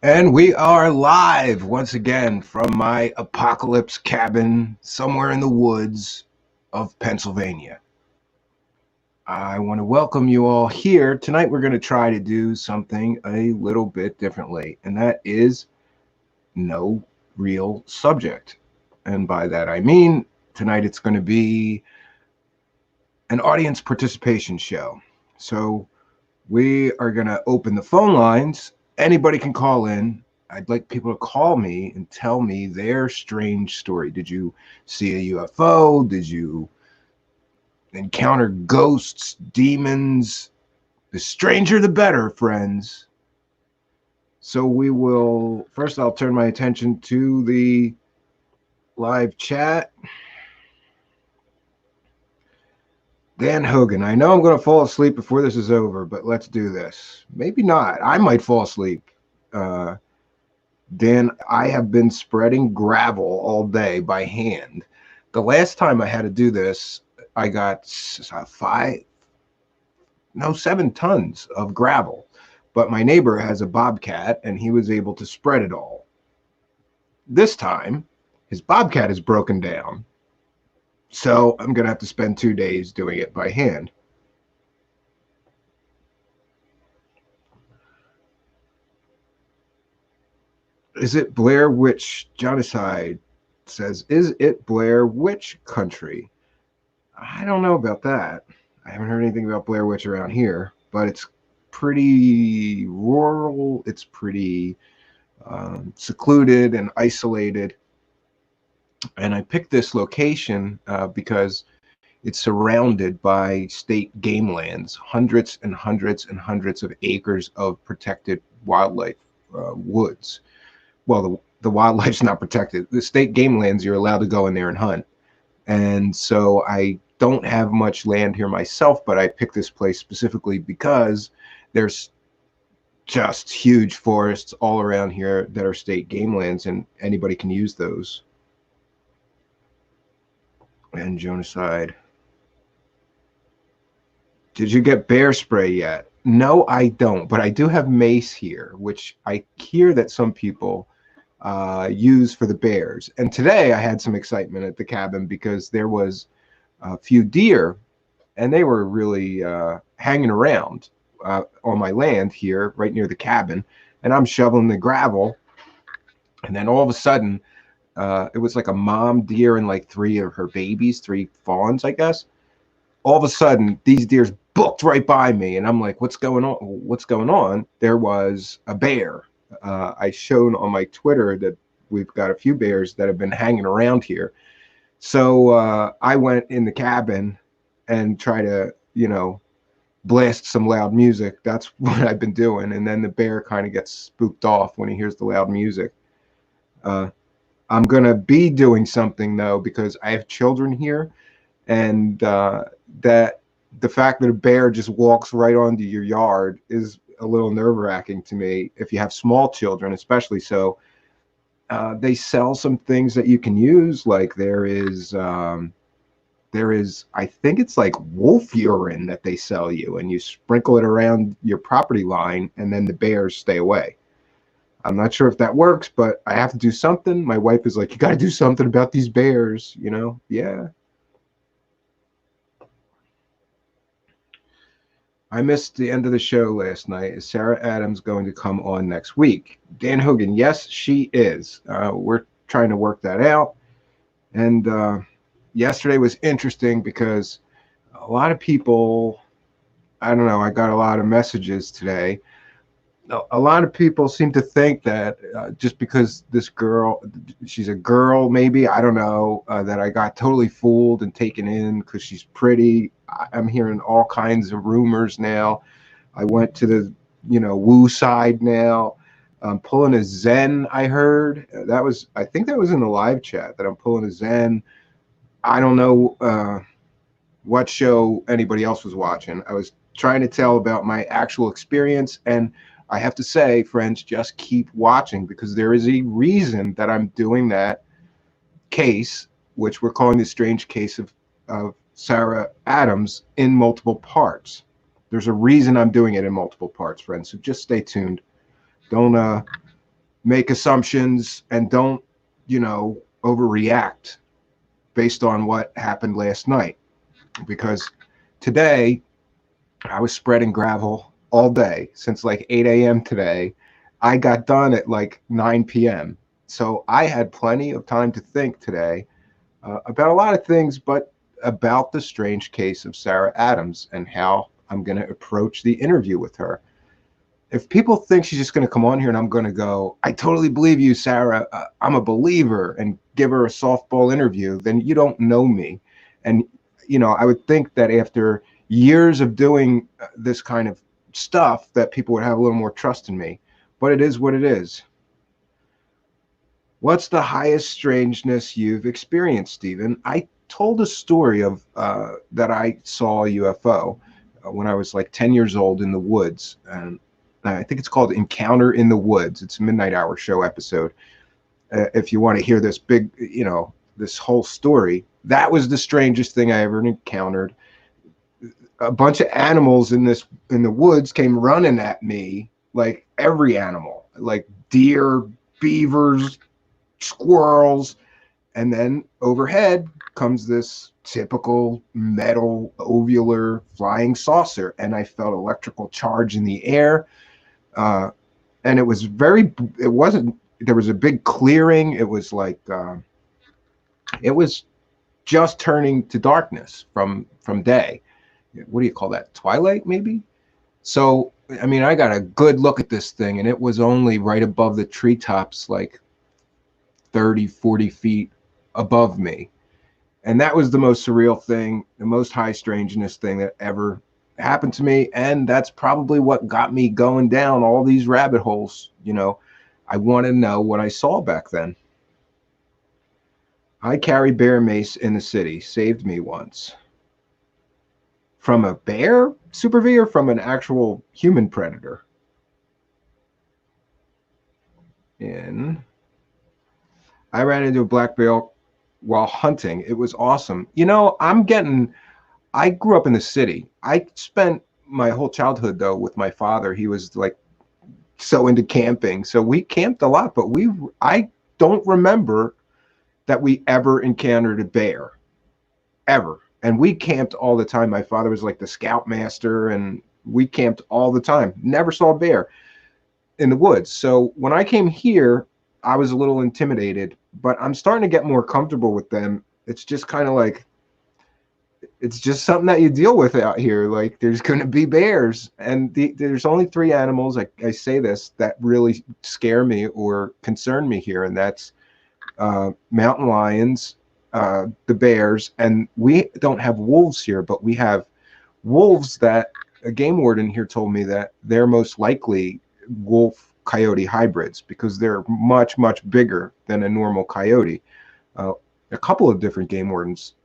And we are live once again from my apocalypse cabin somewhere in the woods of Pennsylvania. I want to welcome you all here. Tonight we're going to try to do something a little bit differently, and that is no real subject. And by that I mean tonight it's going to be an audience participation show. So we are going to open the phone lines. Anybody can call in. I'd like people to call me and tell me their strange story. Did you see a UFO? Did you encounter ghosts, demons? The stranger, the better, friends. So we will, first I'll turn my attention to the live chat. Dan Hogan, I know I'm going to fall asleep before this is over, but let's do this. Maybe not. I might fall asleep. Dan, I have been spreading gravel all day by hand. The last time I had to do this, I got 7 tons of gravel. But my neighbor has a bobcat and he was able to spread it all. This time, his bobcat is broken down. So I'm going to have to spend 2 days doing it by hand. Is it Blair Witch? Genocide says, is it Blair Witch country? I don't know about that. I haven't heard anything about Blair Witch around here, but it's pretty rural. It's pretty secluded and isolated. And I picked this location because it's surrounded by state game lands, hundreds and hundreds and hundreds of acres of protected wildlife woods. Well, the wildlife's not protected. The state game lands, you're allowed to go in there and hunt. And so I don't have much land here myself, but I picked this place specifically because there's just huge forests all around here that are state game lands, and anybody can use those. And genocide. Did you get bear spray yet? No, I don't, but I do have mace here, which I hear that some people use for the bears. And today I had some excitement at the cabin because there was a few deer and they were really hanging around on my land here right near the cabin, and I'm shoveling the gravel, and then all of a sudden it was like a mom deer and like 3 of her babies, 3 fawns, I guess. All of a sudden these deers booked right by me, and I'm like, what's going on? There was a bear. I showed on my Twitter that we've got a few bears that have been hanging around here. So I went in the cabin and try to, blast some loud music. That's what I've been doing. And then the bear kind of gets spooked off when he hears the loud music. I'm going to be doing something, though, because I have children here, and that the fact that a bear just walks right onto your yard is a little nerve-wracking to me if you have small children, especially. So they sell some things that you can use, like there is I think it's like wolf urine that they sell you, and you sprinkle it around your property line and then the bears stay away. I'm not sure if that works, but I have to do something. My wife is like, you got to do something about these bears, Yeah. I missed the end of the show last night. Is Sarah Adams going to come on next week? Dan Hogan, yes, she is. We're trying to work that out. And yesterday was interesting because a lot of people, I don't know, I got a lot of messages today. A lot of people seem to think that just because this girl, she's a girl, maybe, I don't know, that I got totally fooled and taken in because she's pretty. I'm hearing all kinds of rumors now. I went to the, woo side now. I'm pulling a Zen, I heard. I think that was in the live chat that I'm pulling a Zen. I don't know what show anybody else was watching. I was trying to tell about my actual experience, and I have to say, friends, just keep watching because there is a reason that I'm doing that case, which we're calling the strange case of Sarah Adams, in multiple parts. There's a reason I'm doing it in multiple parts, friends. So just stay tuned. Don't make assumptions and don't, overreact based on what happened last night. Because today I was spreading gravel all day since like 8 a.m. today. I got done at like 9 p.m. So I had plenty of time to think today about a lot of things, but about the strange case of Sarah Adams and how I'm going to approach the interview with her. If people think she's just going to come on here and I'm going to go, I totally believe you, Sarah, I'm a believer, and give her a softball interview, then you don't know me. And, I would think that after years of doing this kind of stuff, that people would have a little more trust in me. But it is what it is. What's the highest strangeness you've experienced, Stephen? I told a story of that I saw a UFO when I was like 10 years old in the woods. And I think it's called Encounter in the Woods. It's a Midnight Hour show episode. If you want to hear this big, this whole story, that was the strangest thing I ever encountered. A bunch of animals in the woods came running at me, like every animal, like deer, beavers, squirrels, and then overhead comes this typical metal ovular flying saucer, and I felt electrical charge in the air. And it wasn't, there was a big clearing. It was like, it was just turning to darkness from day. What do you call that? Twilight, maybe? So, I mean, I got a good look at this thing, and it was only right above the treetops, like 30, 40 feet above me. And that was the most surreal thing, the most high strangeness thing that ever happened to me. And that's probably what got me going down all these rabbit holes. I want to know what I saw back then. I carry bear mace in the city. Saved me once. From a bear, Super V, or from an actual human predator? I ran into a black bear while hunting. It was awesome. I grew up in the city. I spent my whole childhood, though, with my father. He was like so into camping. So we camped a lot, but I don't remember that we ever encountered a bear, ever. And we camped all the time. My father was like the scoutmaster, and we camped all the time. Never saw a bear in the woods. So when I came here, I was a little intimidated, but I'm starting to get more comfortable with them. It's just kind of like, it's just something that you deal with out here. Like, there's going to be bears, and there's only three animals, I say this, that really scare me or concern me here, and that's mountain lions, the bears, and we don't have wolves here, but we have wolves that a game warden here told me that they're most likely wolf coyote hybrids because they're much, much bigger than a normal coyote. A couple of different game wardens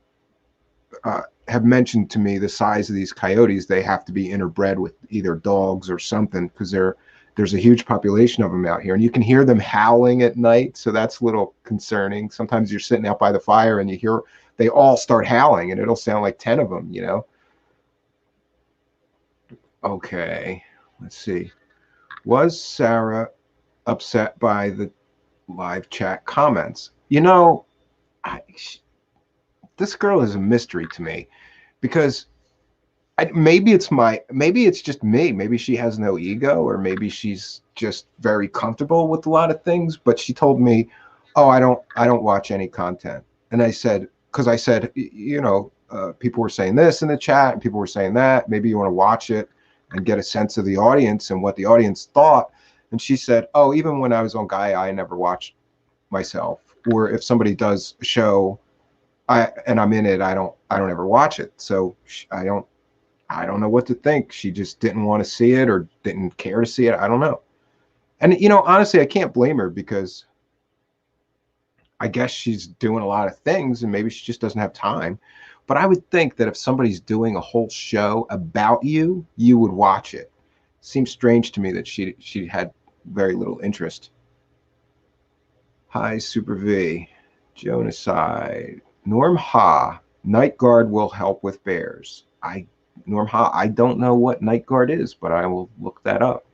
have mentioned to me the size of these coyotes. They have to be interbred with either dogs or something, because there's a huge population of them out here, and you can hear them howling at night. So that's a little concerning. Sometimes you're sitting out by the fire and you hear they all start howling, and it'll sound like 10 of them, Okay, let's see. Was Sarah upset by the live chat comments? This girl is a mystery to me, because maybe it's just me. Maybe she has no ego, or maybe she's just very comfortable with a lot of things. But she told me, "Oh, I don't watch any content." And I said, because I said, people were saying this in the chat, and people were saying that. Maybe you want to watch it and get a sense of the audience and what the audience thought. And she said, "Oh, even when I was on Gaia, I never watched myself. Or if somebody does a show, and I'm in it, I don't ever watch it. So I don't know what to think. She just didn't want to see it, or didn't care to see it. I don't know." And honestly, I can't blame her, because I guess she's doing a lot of things, and maybe she just doesn't have time. But I would think that if somebody's doing a whole show about you, you would watch it. Seems strange to me that she had very little interest. Hi, Super V. Jonaside. Norm Ha. Night Guard will help with bears. Norm Ha, I don't know what Night Guard is, but I will look that up.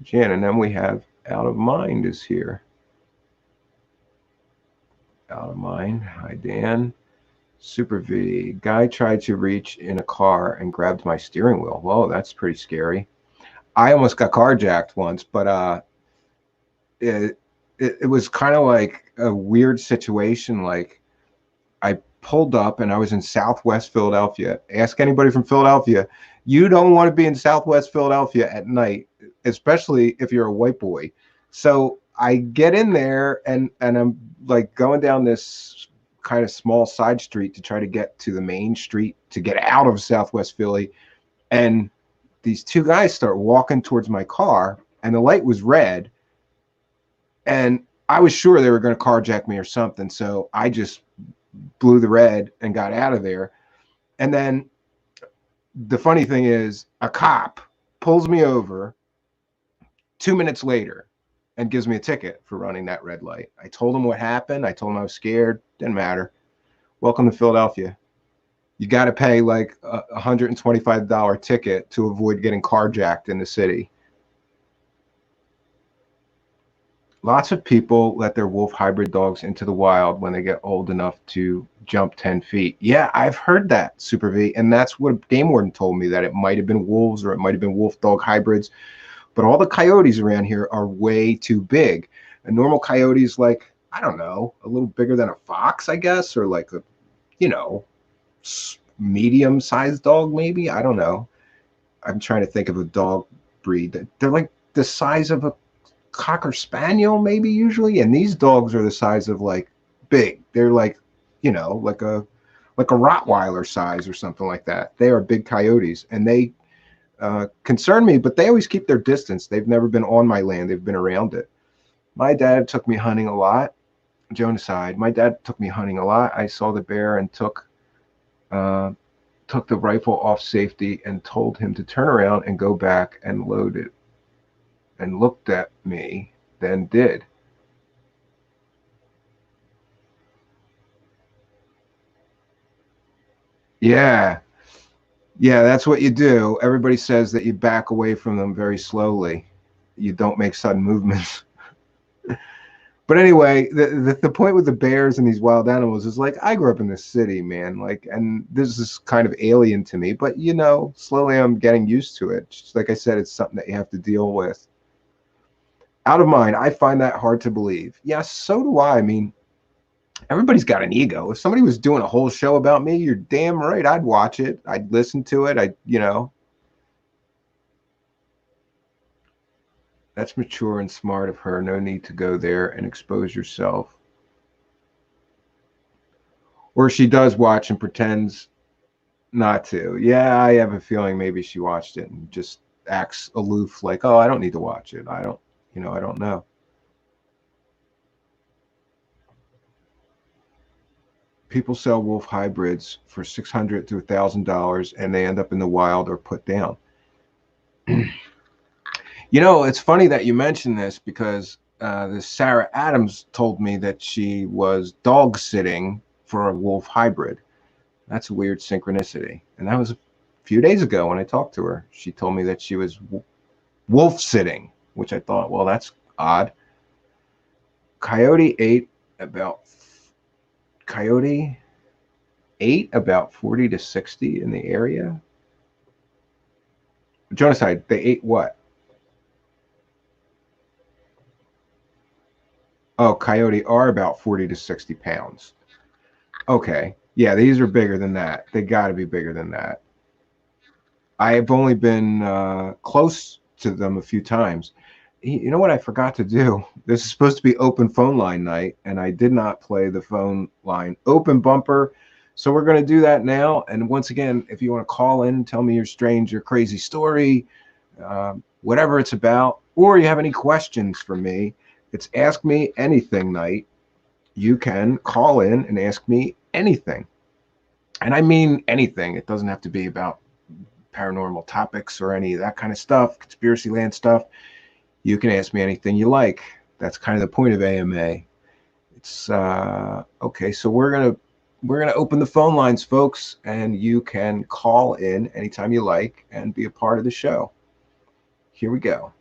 Jan, and then we have Out of Mind is here. Out of Mind. Hi, Dan. Super V. Guy tried to reach in a car and grabbed my steering wheel. Whoa, that's pretty scary. I almost got carjacked once, but it it was kind of like a weird situation. Like I pulled up and I was in Southwest Philadelphia. Ask anybody from Philadelphia. You don't want to be in Southwest Philadelphia at night, especially if you're a white boy. So I get in there and I'm like going down this kind of small side street to try to get to the main street to get out of Southwest Philly. And these two guys start walking towards my car and the light was red. And I was sure they were going to carjack me or something. So I just blew the red and got out of there. And then the funny thing is, a cop pulls me over 2 minutes later and gives me a ticket for running that red light. I told him what happened. I told him I was scared. Didn't matter. Welcome to Philadelphia. You got to pay like a $125 ticket to avoid getting carjacked in the city. Lots of people let their wolf hybrid dogs into the wild when they get old enough to jump 10 feet. Yeah, I've heard that, Super V. And that's what Game Warden told me, that it might have been wolves or it might have been wolf dog hybrids. But all the coyotes around here are way too big. A normal coyote is like, I don't know, a little bigger than a fox, I guess, or like a, you know, medium sized dog, maybe. I don't know. I'm trying to think of a dog breed. They're like the size of a cocker spaniel, maybe, usually. And these dogs are the size of like big. They're like, you know, like a Rottweiler size or something like that. They are big coyotes, and they concern me, but they always keep their distance. They've never been on my land. They've been around it. My dad took me hunting a lot. Jonaside. My dad took me hunting a lot. I saw the bear and took the rifle off safety and told him to turn around and go back and load it, and looked at me, then did. Yeah. Yeah, that's what you do. Everybody says that you back away from them very slowly. You don't make sudden movements. But anyway, the point with the bears and these wild animals is like, I grew up in the city, man. Like, and this is kind of alien to me, but you know, slowly I'm getting used to it. Just like I said, it's something that you have to deal with. Out of Mind, I find that hard to believe. Yes, so do I. I mean, everybody's got an ego. If somebody was doing a whole show about me, you're damn right I'd watch it. I'd listen to it. That's mature and smart of her. No need to go there and expose yourself. Or she does watch and pretends not to. Yeah, I have a feeling maybe she watched it and just acts aloof, like, oh, I don't need to watch it. I don't know. People sell wolf hybrids for $600 to $1,000 and they end up in the wild or put down. It's funny that you mentioned this because this Sarah Adams told me that she was dog sitting for a wolf hybrid. That's a weird synchronicity. And that was a few days ago when I talked to her. She told me that she was wolf sitting, which I thought, well, that's odd. Coyote Coyote ate about 40 to 60 in the area. Genocide, they ate what? Oh, coyote are about 40 to 60 pounds. Okay. Yeah, these are bigger than that. They got to be bigger than that. I have only been close to them a few times. You know what I forgot to do? This is supposed to be open phone line night, and I did not play the phone line open bumper. So we're going to do that now. And once again, if you want to call in, tell me your strange or crazy story, whatever it's about, or you have any questions for me, it's Ask Me Anything night. You can call in and ask me anything. And I mean anything. It doesn't have to be about paranormal topics or any of that kind of stuff, conspiracy land stuff. You can ask me anything you like. That's kind of the point of AMA. It's okay. So we're gonna open the phone lines, folks, and you can call in anytime you like and be a part of the show. Here we go.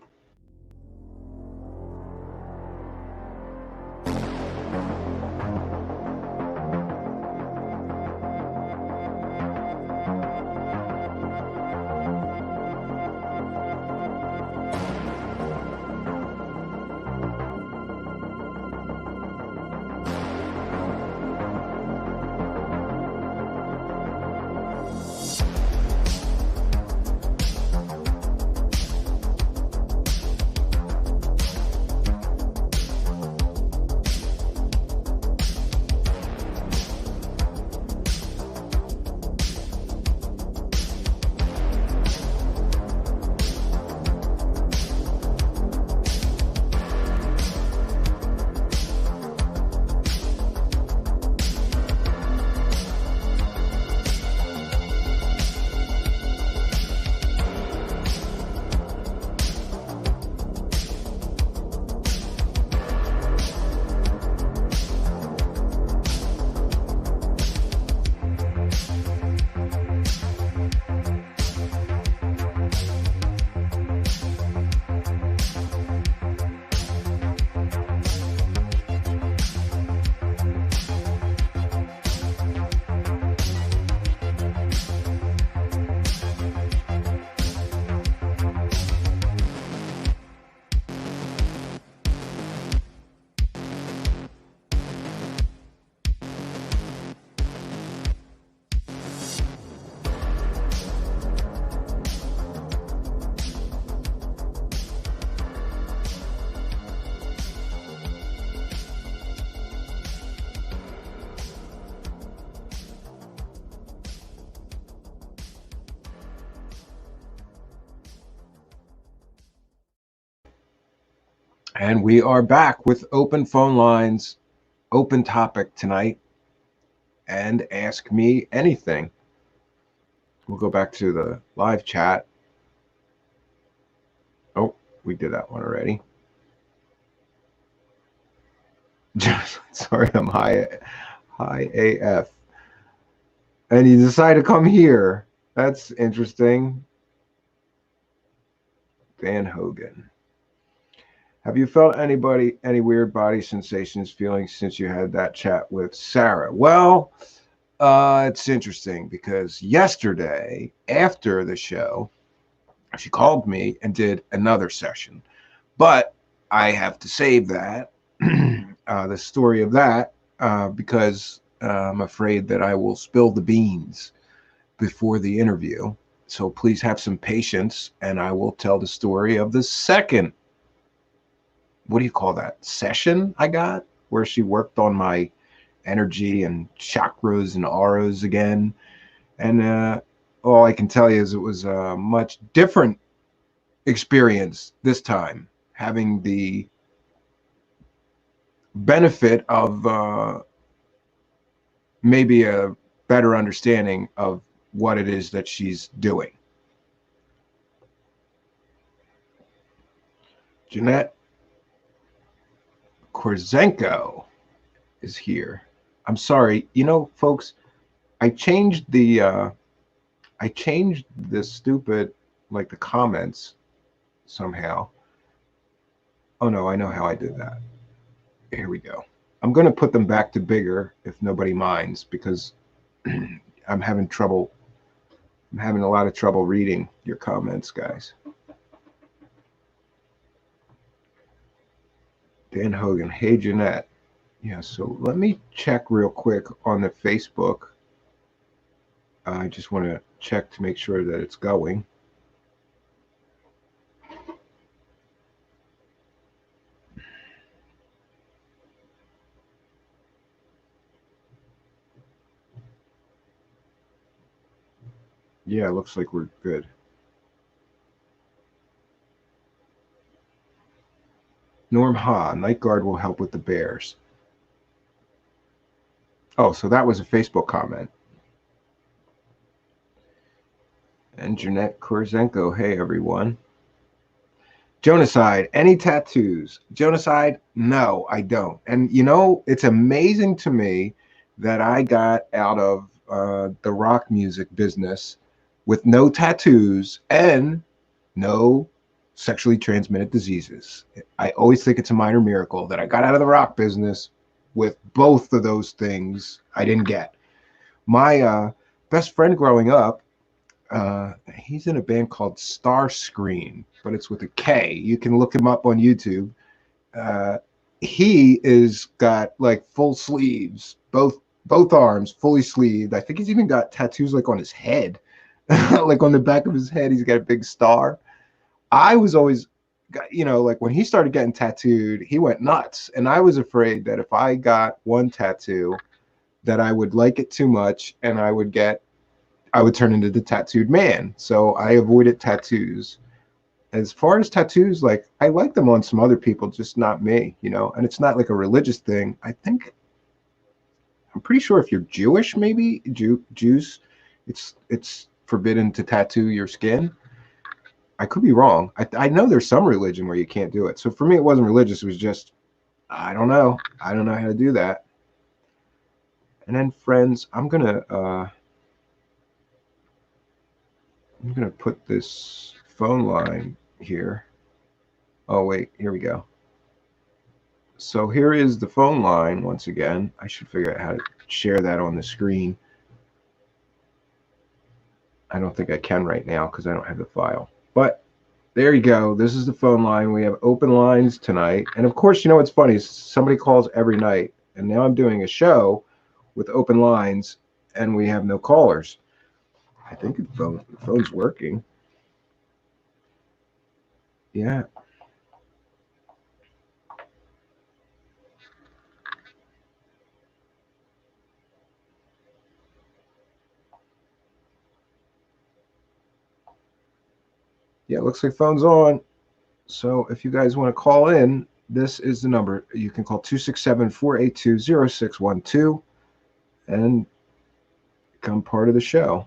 And we are back with open phone lines, open topic tonight, and ask me anything. We'll go back to the live chat. Oh, we did that one already. Sorry, I'm high AF. And you decide to come here. That's interesting. Dan Hogan. Have you felt any weird body sensations, feelings since you had that chat with Sarah? Well, it's interesting because yesterday after the show, she called me and did another session, but I have to save that, the story of that, because I'm afraid that I will spill the beans before the interview. So please have some patience, and I will tell the story of the second, what do you call that, session I got, where she worked on my energy and chakras and auras again. And all I can tell you is it was a much different experience this time, having the benefit of maybe a better understanding of what it is that she's doing. Jeanette Korzenko is here. I'm sorry, folks. I changed the stupid, like, the comments somehow. Oh no, I know how I did that. Here we go. I'm going to put them back to bigger if nobody minds, because I'm having trouble. I'm having a lot of trouble reading your comments, guys. Dan Hogan. Hey, Jeanette. Yeah, so let me check real quick on the Facebook. I just want to check to make sure that it's going. Yeah, it looks like we're good. Norm Ha, Night Guard will help with the bears. Oh, so that was a Facebook comment. And Jeanette Korzenko, hey everyone. Jonaside, any tattoos? Jonaside, no, I don't. And it's amazing to me that I got out of the rock music business with no tattoos and no sexually transmitted diseases. I always think it's a minor miracle that I got out of the rock business with both of those things I didn't get. My best friend growing up, he's in a band called Starscream, but it's with a K. You can look him up on YouTube. Uh, he is got like full sleeves, both arms fully sleeved. I think he's even got tattoos like on his head, like on the back of his head. He's got a big star. I was always, like when he started getting tattooed, he went nuts, and I was afraid that if I got one tattoo, that I would like it too much, and I would turn into the tattooed man. So I avoided tattoos. As far as tattoos, like I like them on some other people, just not me, and it's not like a religious thing. I'm pretty sure if you're Jewish, maybe Jews, it's forbidden to tattoo your skin. I could be wrong. I know there's some religion where you can't do it. So for me, it wasn't religious. It was just, I don't know. I don't know how to do that. And then friends, I'm gonna put this phone line here. Oh wait, here we go. So here is the phone line once again. I should figure out how to share that on the screen. I don't think I can right now because I don't have the file. But there you go. This is the phone line. We have open lines tonight. And of course, what's funny is somebody calls every night. And now I'm doing a show with open lines and we have no callers. I think the phone's working. Yeah. Yeah, it looks like phone's on. So if you guys want to call in, This is the number. You can call 267-482-0612 and become part of the show.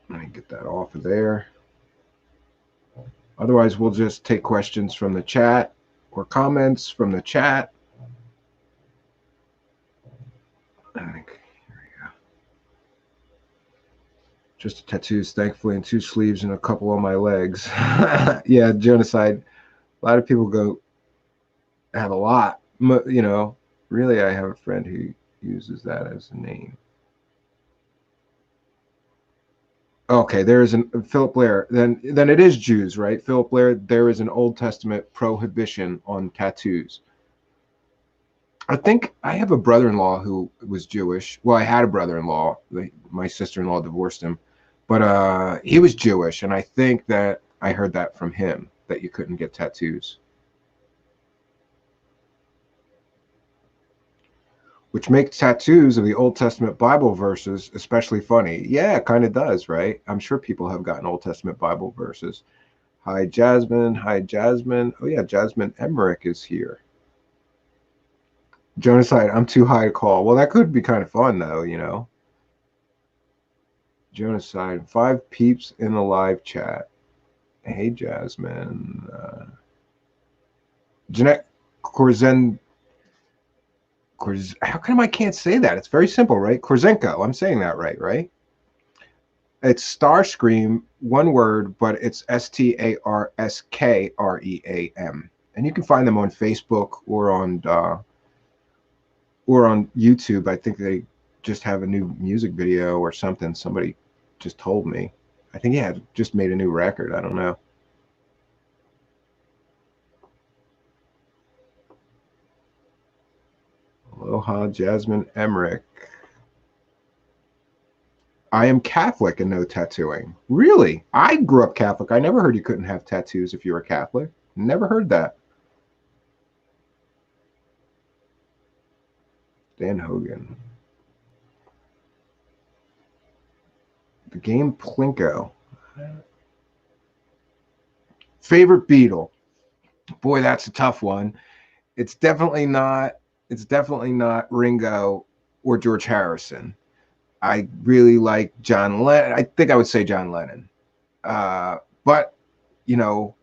Let me get that off of there. Otherwise, we'll just take questions from the chat or comments from the chat. I think, here we go. Just tattoos, thankfully, and 2 sleeves and a couple on my legs. Yeah, genocide. A lot of people have a lot. You know, really, I have a friend who uses that as a name. Okay, there is an Philip Blair. Then it is Jews, right? Philip Blair. There is an Old Testament prohibition on tattoos. I think I have a brother-in-law who was Jewish. Well, I had a brother-in-law. My sister-in-law divorced him, but he was Jewish, and I think that I heard that from him that you couldn't get tattoos. Which makes tattoos of the Old Testament Bible verses especially funny. Yeah, it kind of does, right? I'm sure people have gotten Old Testament Bible verses. Hi, Jasmine. Hi, Jasmine. Oh, yeah, Jasmine Emmerich is here. Genocide, I'm too high to call. Well, that could be kind of fun, though, you know. Genocide, 5 peeps in the live chat. Hey, Jasmine. Jeanette Korzen. How come I can't say that? It's very simple, right? Korzenko. I'm saying that right? It's Starscream, one word, but it's Starskream. And you can find them on Facebook or on YouTube. I think they just have a new music video or something. Somebody just told me. I think yeah, just made a new record. I don't know. Aloha, Jasmine Emmerich. I am Catholic and no tattooing. Really? I grew up Catholic. I never heard you couldn't have tattoos if you were Catholic. Never heard that. Dan Hogan. The game Plinko. Favorite Beatle. Boy, that's a tough one. It's definitely not Ringo or George Harrison. I really like John Lennon. I think I would say John Lennon. But you know,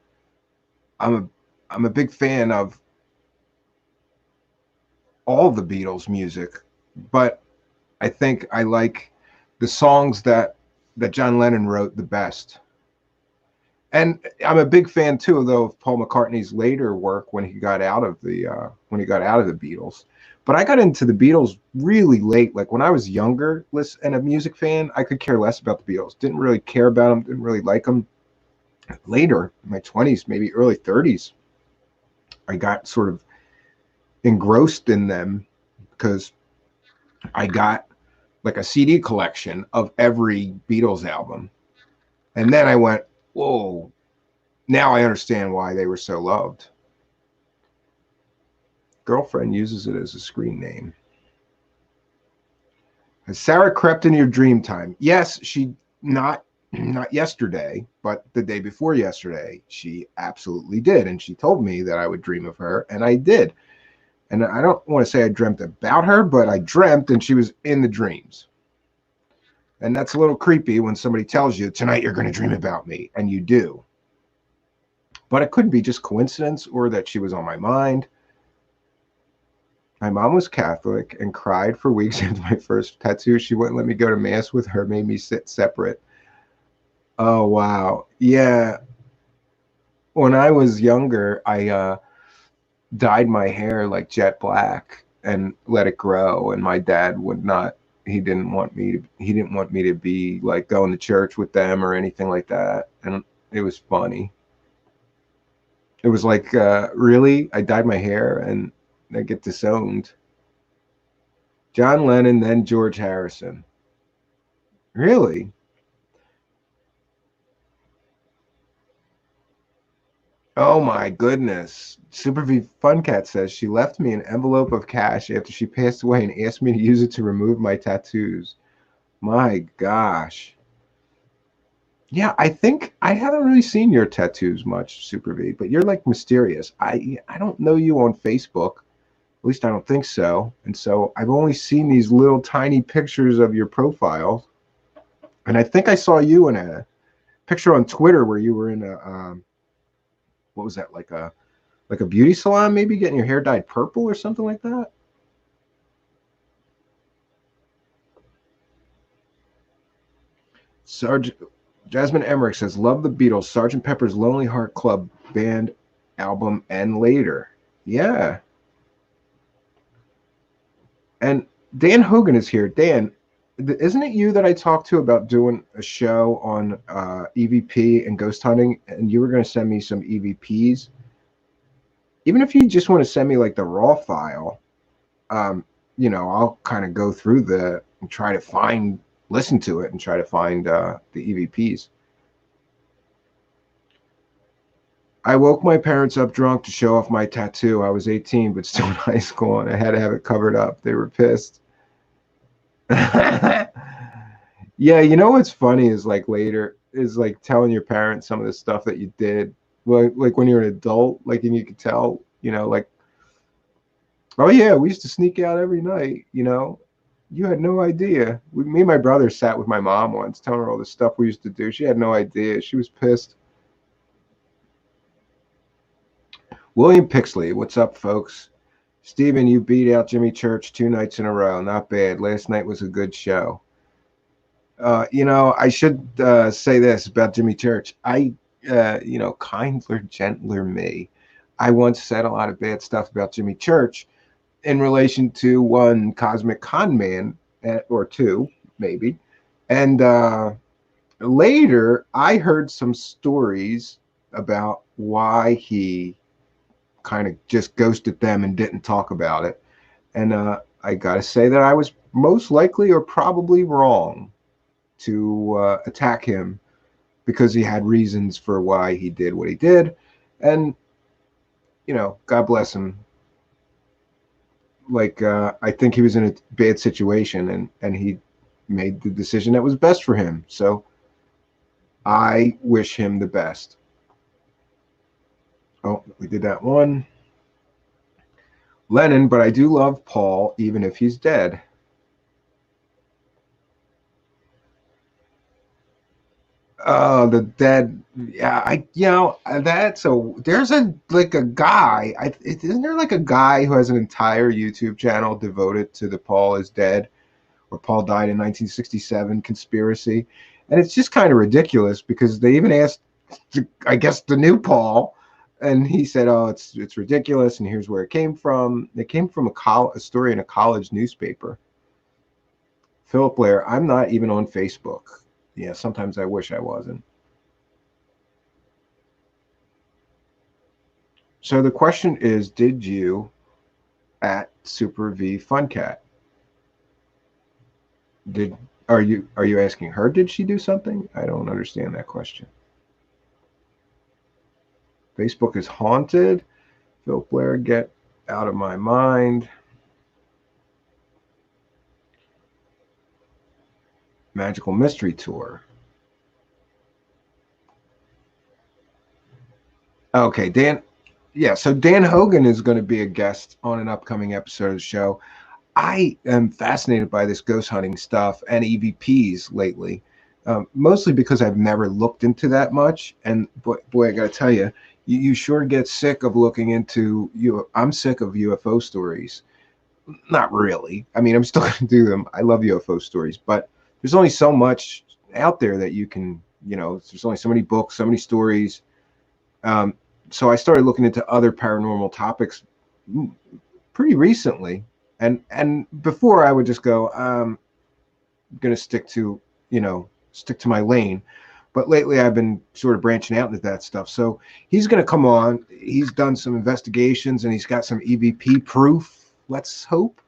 I'm a big fan of all the Beatles music, but I think I like the songs that John Lennon wrote the best. And I'm a big fan too, though, of Paul McCartney's later work when he got out of the Beatles. But I got into the Beatles really late. Like when I was younger and a music fan, I could care less about the Beatles. Didn't really care about them. Didn't really like them. Later, in my 20s, maybe early 30s, I got sort of engrossed in them because I got like a CD collection of every Beatles album. And then I went, whoa, now I understand why they were so loved. Girlfriend uses it as a screen name. Has Sarah crept into your dream time? Yes, she not yesterday, but the day before yesterday, she absolutely did. And she told me that I would dream of her, and I did. And I don't want to say I dreamt about her, but I dreamt and she was in the dreams. And that's a little creepy when somebody tells you, tonight you're going to dream about me, and you do. But it could be just coincidence or that she was on my mind. My mom was Catholic and cried for weeks after my first tattoo. She wouldn't let me go to mass with her, made me sit separate. Oh, wow. Yeah. When I was younger, I dyed my hair like jet black and let it grow. And my dad would not, he didn't want me to be like going to church with them or anything like that. And it was funny. It was like, really? I dyed my hair and I get disowned. John Lennon, then George Harrison. Really? Oh my goodness. Super V Funcat says she left me an envelope of cash after she passed away and asked me to use it to remove my tattoos. My gosh. Yeah, I think I haven't really seen your tattoos much, Super V, but you're like mysterious. I don't know you on Facebook. At least I don't think so. And so I've only seen these little tiny pictures of your profile. And I think I saw you in a picture on Twitter where you were in a what was that, like a beauty salon, maybe getting your hair dyed purple or something like that. Sergeant Jasmine Emmerich says, "Love the Beatles, Sergeant Pepper's Lonely Heart Club Band album, and later." Yeah, and Dan Hogan is here. Dan, isn't it you that I talked to about doing a show on EVP and ghost hunting, and you were going to send me some EVPs? Even if you just want to send me like the raw file, um, I'll kind of go through and try to find, listen to it, and try to find the EVPs. I woke my parents up drunk to show off my tattoo. I was 18, but still in high school, and I had to have it covered up. They were pissed. Yeah, you know what's funny is like later is like telling your parents some of the stuff that you did. Well, like when you're an adult, like and you could tell, like, oh yeah, we used to sneak out every night. You had no idea. Me and my brother sat with my mom once, telling her all the stuff we used to do. She had no idea. She was pissed. William Pixley, what's up, folks? Steven, you beat out Jimmy Church 2 nights in a row. Not bad. Last night was a good show. I should say this about Jimmy Church. Kindler, gentler me. I once said a lot of bad stuff about Jimmy Church in relation to one Cosmic Con Man, or two, maybe. And later, I heard some stories about why he kind of just ghosted them and didn't talk about it. And I got to say that I was most likely or probably wrong to attack him because he had reasons for why he did what he did. And, God bless him. Like, I think he was in a bad situation and he made the decision that was best for him. So I wish him the best. Oh, we did that one. Lennon, but I do love Paul, even if he's dead. Oh, the dead. Yeah, there's a guy. Isn't there like a guy who has an entire YouTube channel devoted to the Paul is dead or Paul died in 1967 conspiracy? And it's just kind of ridiculous because they even asked, I guess, the new Paul, and he said, "Oh, it's ridiculous, and here's where it came from. It came from a story in a college newspaper." Philip Blair, I'm not even on Facebook. Yeah, sometimes I wish I wasn't. So the question is, did you at Super V Funcat? Did are you asking her, did she do something? I don't understand that question. Facebook is haunted. Phil Blair, get out of my mind. Magical Mystery Tour. Okay, Dan. Yeah, so Dan Hogan is going to be a guest on an upcoming episode of the show. I am fascinated by this ghost hunting stuff and EVPs lately, mostly because I've never looked into that much. And boy, I got to tell you, you sure get sick of looking into you. I'm sick of UFO stories. Not really. I mean, I'm still going to do them. I love UFO stories, but there's only so much out there that you can, there's only so many books, so many stories. Um, so I started looking into other paranormal topics pretty recently, and before I would just go, I'm going to stick to my lane. But lately, I've been sort of branching out into that stuff. So he's going to come on. He's done some investigations and he's got some EVP proof. Let's hope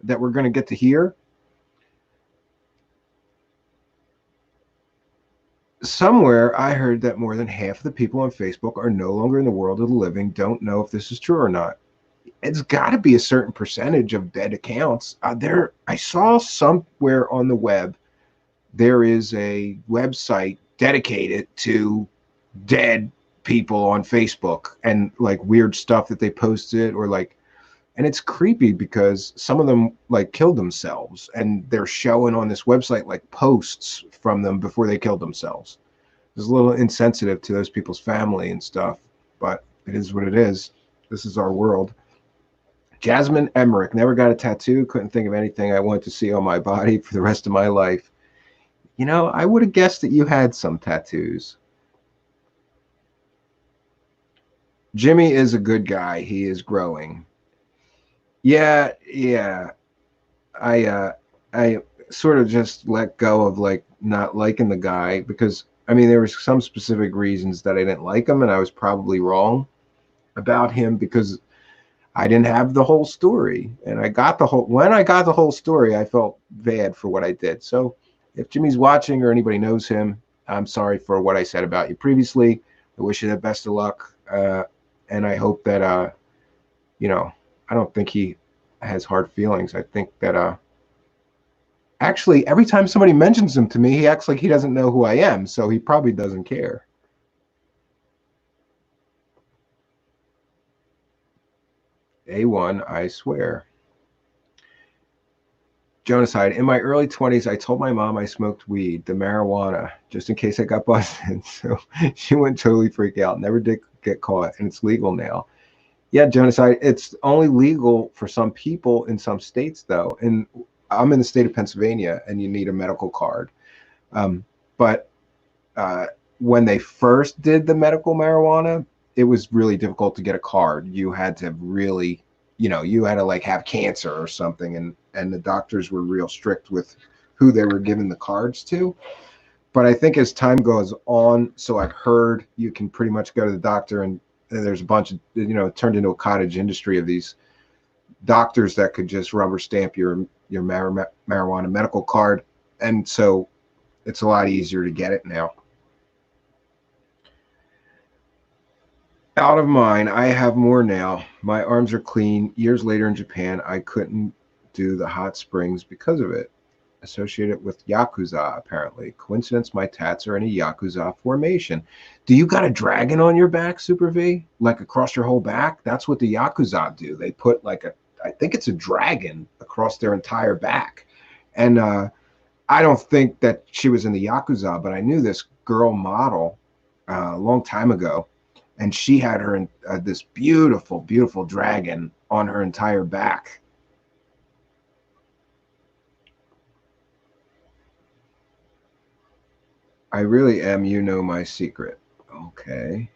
that we're going to get to hear. Somewhere I heard that more than half of the people on Facebook are no longer in the world of the living. Don't know if this is true or not. It's got to be a certain percentage of dead accounts. I saw somewhere on the web there is a website dedicated to dead people on Facebook and like weird stuff that they posted, or like, and it's creepy because some of them like killed themselves and they're showing on this website like posts from them before they killed themselves. It's a little insensitive to those people's family and stuff, but it is what it is. This is our world. Jasmine Emmerich, never got a tattoo, couldn't think of anything I wanted to see on my body for the rest of my life. You know, I would have guessed that you had some tattoos. Jimmy is a good guy. He is growing. Yeah, yeah. I sort of just let go of like not liking the guy because I mean there was some specific reasons that I didn't like him, and I was probably wrong about him because I didn't have the whole story, and I got the whole when I got the whole story, I felt bad for what I did. So if Jimmy's watching or anybody knows him, I'm sorry for what I said about you previously. I wish you the best of luck, and I hope that you know, I don't think he has hard feelings. I think that actually every time somebody mentions him to me, he acts like he doesn't know who I am, so he probably doesn't care. A1, I swear. Jonaside, in my early 20s, I told my mom I smoked weed, the marijuana, just in case I got busted. So she went totally freak out. Never did get caught, and it's legal now. Yeah, Jonaside, it's only legal for some people in some states, though. And I'm in the state of Pennsylvania, and you need a medical card. But when they first did the medical marijuana, it was really difficult to get a card. You had to really, you know, you had to like have cancer or something, and the doctors were real strict with who they were giving the cards to. But I think as time goes on, so I've heard you can pretty much go to the doctor and there's a bunch of, you know, it turned into a cottage industry of these doctors that could just rubber stamp your marijuana medical card, and so it's a lot easier to get it now. Out of mine, I have more now. My arms are clean. Years later in Japan, I couldn't do the hot springs because of it. Associated with Yakuza, apparently. Coincidence, my tats are in a Yakuza formation. Do you got a dragon on your back, Super V? Like across your whole back? That's what the Yakuza do. They put like I think it's a dragon across their entire back. And I don't think that she was in the Yakuza, but I knew this girl model a long time ago, and she had her in this beautiful, beautiful dragon on her entire back. I really am, you know my secret. Okay.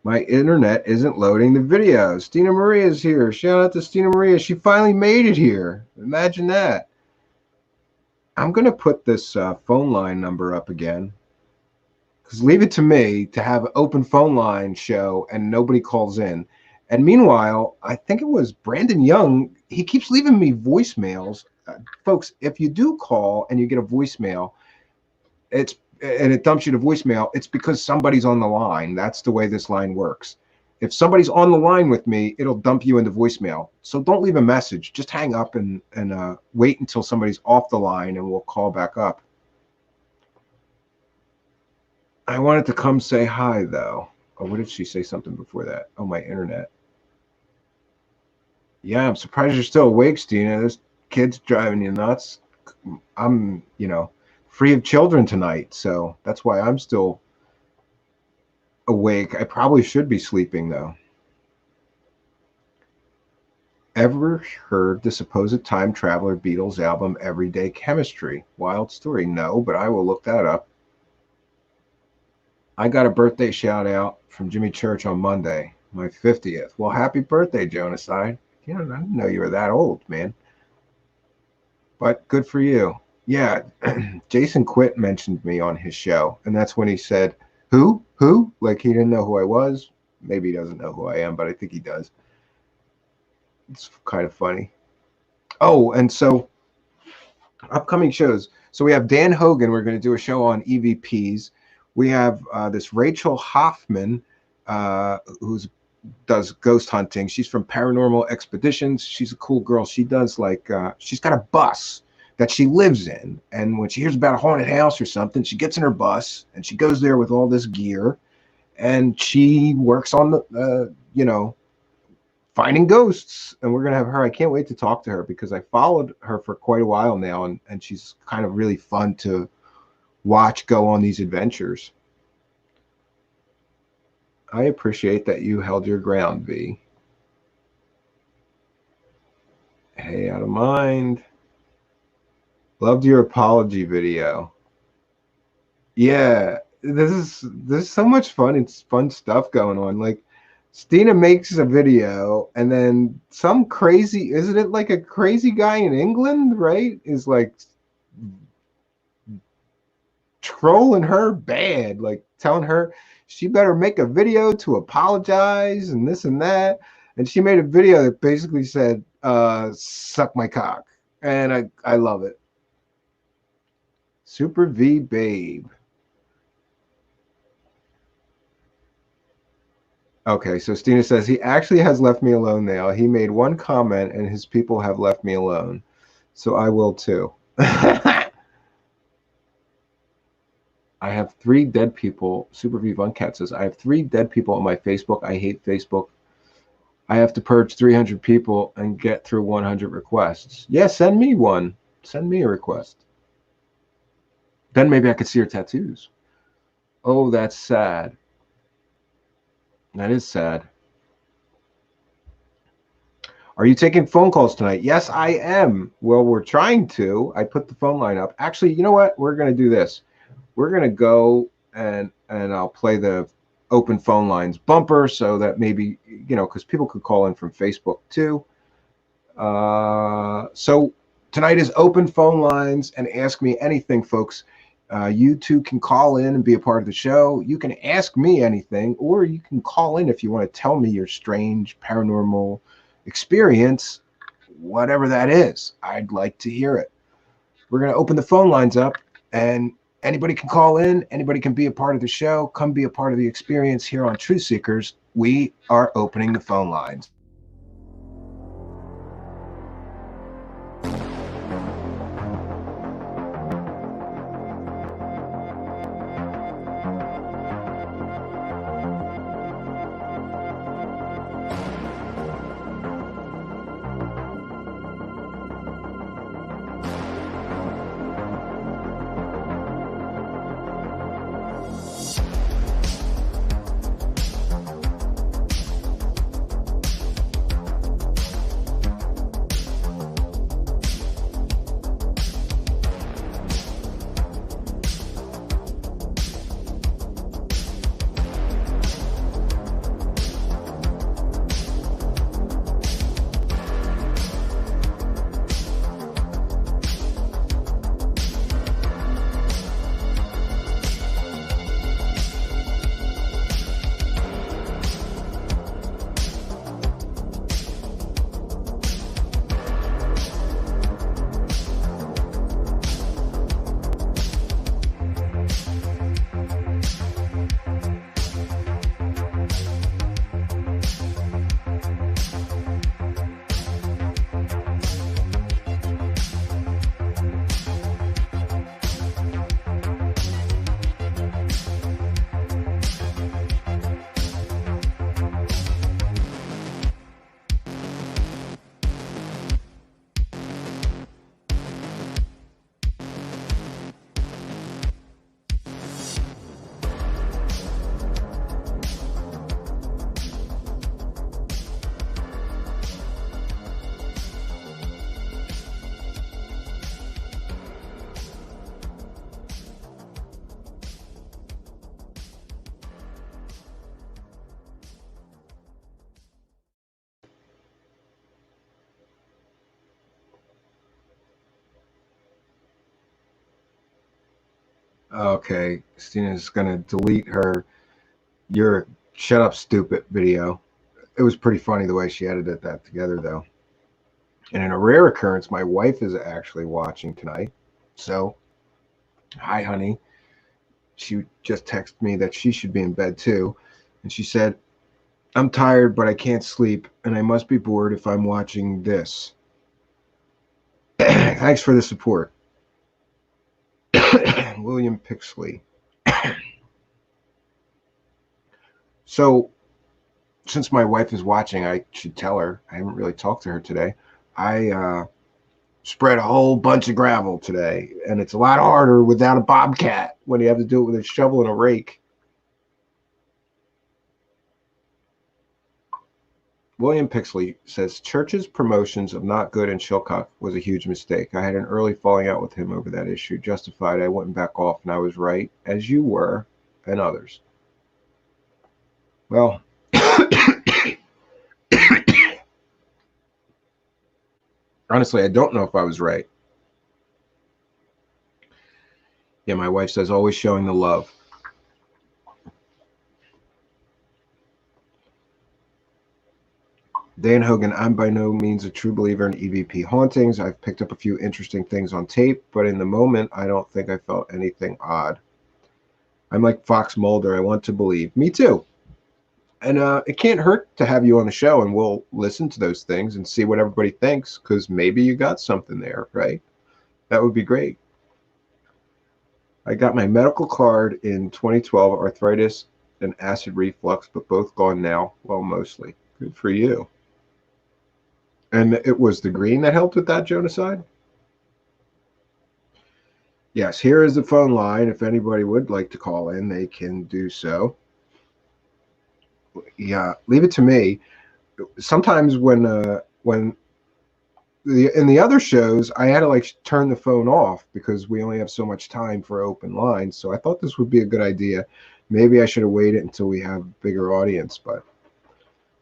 My internet isn't loading the video. Stina Maria is here. Shout out to Stina Maria. She finally made it here. Imagine that. I'm going to put this phone line number up again. Because leave it to me to have an open phone line show and nobody calls in. And meanwhile, I think it was Brandon Young. He keeps leaving me voicemails. Folks, if you do call and you get a voicemail, it dumps you to voicemail, it's because somebody's on the line. That's the way this line works. If somebody's on the line with me, it'll dump you into voicemail. So don't leave a message. Just hang up and wait until somebody's off the line and we'll call back up. I wanted to come say hi, though. Oh, what did she say something before that? Oh, my internet. Yeah, I'm surprised you're still awake, Stina. This kid's driving you nuts. I'm, you know, free of children tonight, so that's why I'm still awake. I probably should be sleeping, though. Ever heard the supposed time traveler Beatles album Everyday Chemistry? Wild story. No, but I will look that up. I got a birthday shout out from Jimmy Church on Monday, my 50th. Well, happy birthday, Jonaside. You know, I didn't know you were that old, man. But good for you. Yeah, Jason Quitt mentioned me on his show, and that's when he said, Who? Who? Like he didn't know who I was. Maybe he doesn't know who I am, but I think he does. It's kind of funny. Oh, and so upcoming shows. So we have Dan Hogan. We're going to do a show on EVPs. We have this Rachel Hoffman, who's does ghost hunting. She's from Paranormal Expeditions. She's a cool girl. She does like she's got a bus that she lives in. And when she hears about a haunted house or something, she gets in her bus and she goes there with all this gear, and she works on the, finding ghosts. And we're going to have her. I can't wait to talk to her because I followed her for quite a while now, and she's kind of really fun to watch go on these adventures. I appreciate that you held your ground, V. Hey, out of mind. Loved your apology video. Yeah, there's so much fun. It's fun stuff going on. Like Stina makes a video, and then some crazy, isn't it like a crazy guy in England, right? Is like trolling her bad, like telling her she better make a video to apologize and this and that. And she made a video that basically said, suck my cock. And I love it. Super V Babe. Okay, so Stina says he actually has left me alone now. He made one comment and his people have left me alone. So I will too. I have 3 dead people. Super V Cat says, I have 3 dead people on my Facebook. I hate Facebook. I have to purge 300 people and get through 100 requests. Yeah, send me one. Send me a request. Then maybe I could see your tattoos. Oh, that's sad. That is sad. Are you taking phone calls tonight? Yes, I am. Well, we're trying to. I put the phone line up. Actually, you know what? We're going to do this. We're going to go and I'll play the open phone lines bumper so that maybe, because people could call in from Facebook too. So tonight is open phone lines and ask me anything, folks. You too can call in and be a part of the show. You can ask me anything, or you can call in if you want to tell me your strange paranormal experience, whatever that is. I'd like to hear it. We're going to open the phone lines up, and anybody can call in. Anybody can be a part of the show. Come be a part of the experience here on Truthseekers. We are opening the phone lines. Okay, Stina's gonna delete her "You're shut up, stupid" video. It was pretty funny the way she edited that together, though. And in a rare occurrence, my wife is actually watching tonight. So, hi, honey. She just texted me that she should be in bed too, and she said, "I'm tired, but I can't sleep, and I must be bored if I'm watching this." Thanks for the support. William Pixley. So, since my wife is watching, I should tell her. I haven't really talked to her today. I spread a whole bunch of gravel today, and it's a lot harder without a bobcat when you have to do it with a shovel and a rake. William Pixley says Church's promotions of Not Good and Chilcock was a huge mistake. I had an early falling out with him over that issue. Justified, I wouldn't back off, and I was right, as you were, and others. Well, honestly, I don't know if I was right. Yeah, my wife says always showing the love. Dan Hogan, I'm by no means a true believer in EVP hauntings. I've picked up a few interesting things on tape, but in the moment, I don't think I felt anything odd. I'm like Fox Mulder. I want to believe. Me too. And it can't hurt to have you on the show, and we'll listen to those things and see what everybody thinks, because maybe you got something there, right? That would be great. I got my medical card in 2012, arthritis and acid reflux, but both gone now. Well, mostly. Good for you. And it was the green that helped with that, Jonaside? Yes, here is the phone line. If anybody would like to call in, they can do so. Yeah, leave it to me. Sometimes when in the other shows, I had to like turn the phone off because we only have so much time for open lines. So I thought this would be a good idea. Maybe I should have waited until we have a bigger audience, but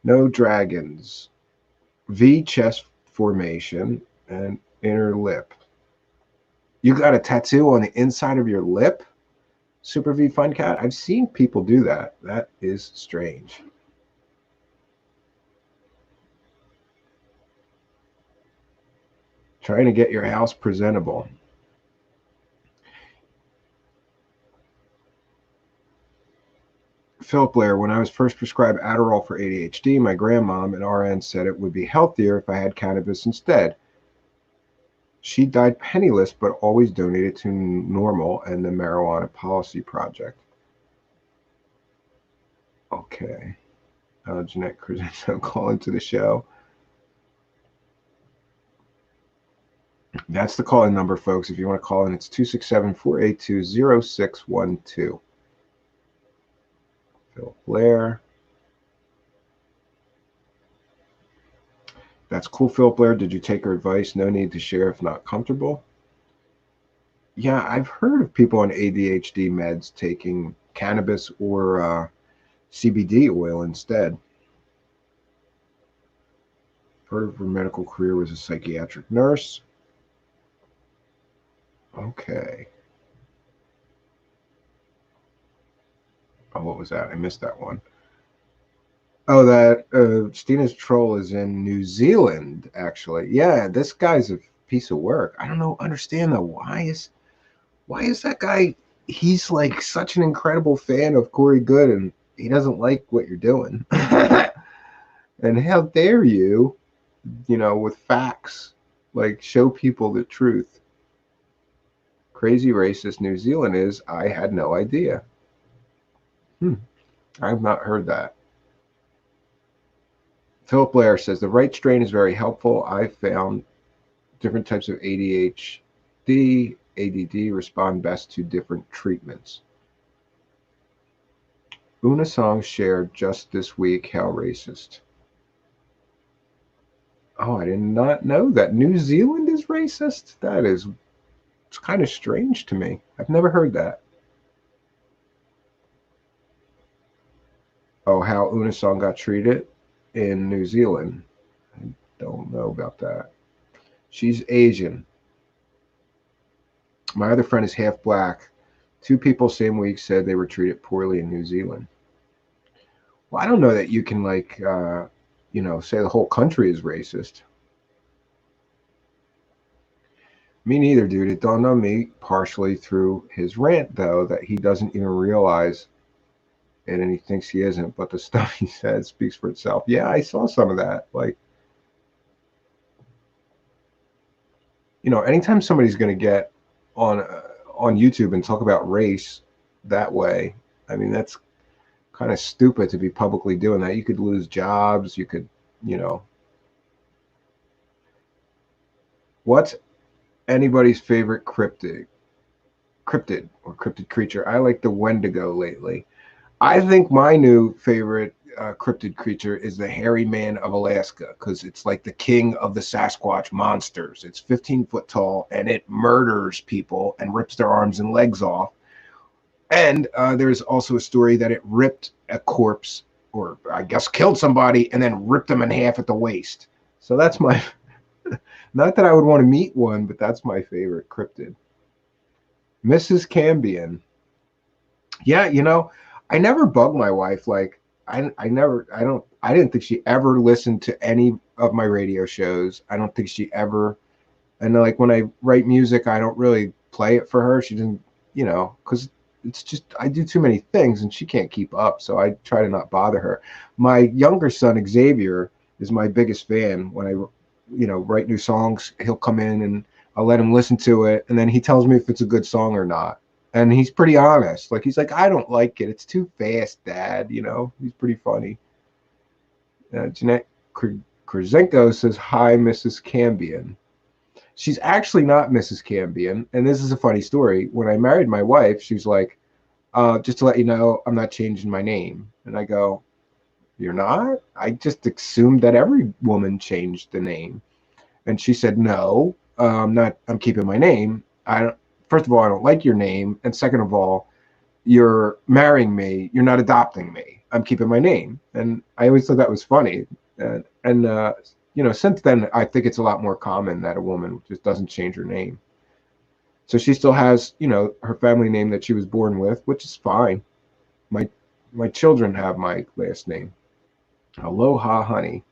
no dragons. V chest formation and inner lip. You got a tattoo on the inside of your lip? Super V Fun Cat? I've seen people do that. That is strange. Trying to get your house presentable. Philip Blair, when I was first prescribed Adderall for ADHD, my grandmom and RN said it would be healthier if I had cannabis instead. She died penniless, but always donated to Normal and the Marijuana Policy Project. Okay. Jeanette Crescento calling to the show. That's the call-in number, folks. If you want to call in, it's 267-482-0612. Phil Blair. That's cool, Phil Blair. Did you take her advice? No need to share if not comfortable. Yeah, I've heard of people on ADHD meds taking cannabis or CBD oil instead. Part of her medical career was a psychiatric nurse. Okay. Oh, what was that? I missed that one. Oh, that Stina's troll is in New Zealand, actually. Yeah, this guy's a piece of work. I don't know, understand though. Why is that guy? He's like such an incredible fan of Corey Good, and he doesn't like what you're doing. And how dare you, with facts, like show people the truth. Crazy racist New Zealand is. I had no idea. I've not heard that. Philip Blair says the right strain is very helpful. I found different types of ADHD, ADD respond best to different treatments. Una Song shared just this week how racist. Oh, I did not know that New Zealand is racist. It's kind of strange to me. I've never heard that. Oh, how Una Song got treated in New Zealand. I don't know about that. She's Asian. My other friend is half black. Two people same week said they were treated poorly in New Zealand. Well, I don't know that you can say the whole country is racist. Me neither, dude. It dawned on me partially through his rant, though, that he doesn't even realize it and he thinks he isn't, but the stuff he said speaks for itself. Yeah, I saw some of that. Like, Anytime somebody's going to get on YouTube and talk about race that way, I mean, that's kind of stupid to be publicly doing that. You could lose jobs. You could, you know, what's anybody's favorite cryptid creature? I like the Wendigo lately. I think my new favorite cryptid creature is the hairy man of Alaska because it's like the king of the Sasquatch monsters. It's 15 foot tall and it murders people and rips their arms and legs off. And there's also a story that it ripped a corpse, or I guess killed somebody, and then ripped them in half at the waist. So that's my, not that I would want to meet one, but that's my favorite cryptid. Mrs. Cambion. Yeah, I never bug my wife. Like, I didn't think she ever listened to any of my radio shows. I don't think she ever, and like when I write music, I don't really play it for her. She didn't, because it's just, I do too many things and she can't keep up. So I try to not bother her. My younger son, Xavier, is my biggest fan. When I, write new songs, he'll come in and I'll let him listen to it. And then he tells me if it's a good song or not. And he's pretty honest. Like, he's like, I don't like it. It's too fast, Dad. He's pretty funny. Jeanette Krasenko says, hi, Mrs. Cambion. She's actually not Mrs. Cambion. And this is a funny story. When I married my wife, she was like, just to let you know, I'm not changing my name. And I go, you're not? I just assumed that every woman changed the name. And she said, no, I'm keeping my name. First of all, I don't like your name. And second of all, you're marrying me. You're not adopting me. I'm keeping my name. And I always thought that was funny. Since then, I think it's a lot more common that a woman just doesn't change her name. So she still has, her family name that she was born with, which is fine. My children have my last name. Aloha, honey.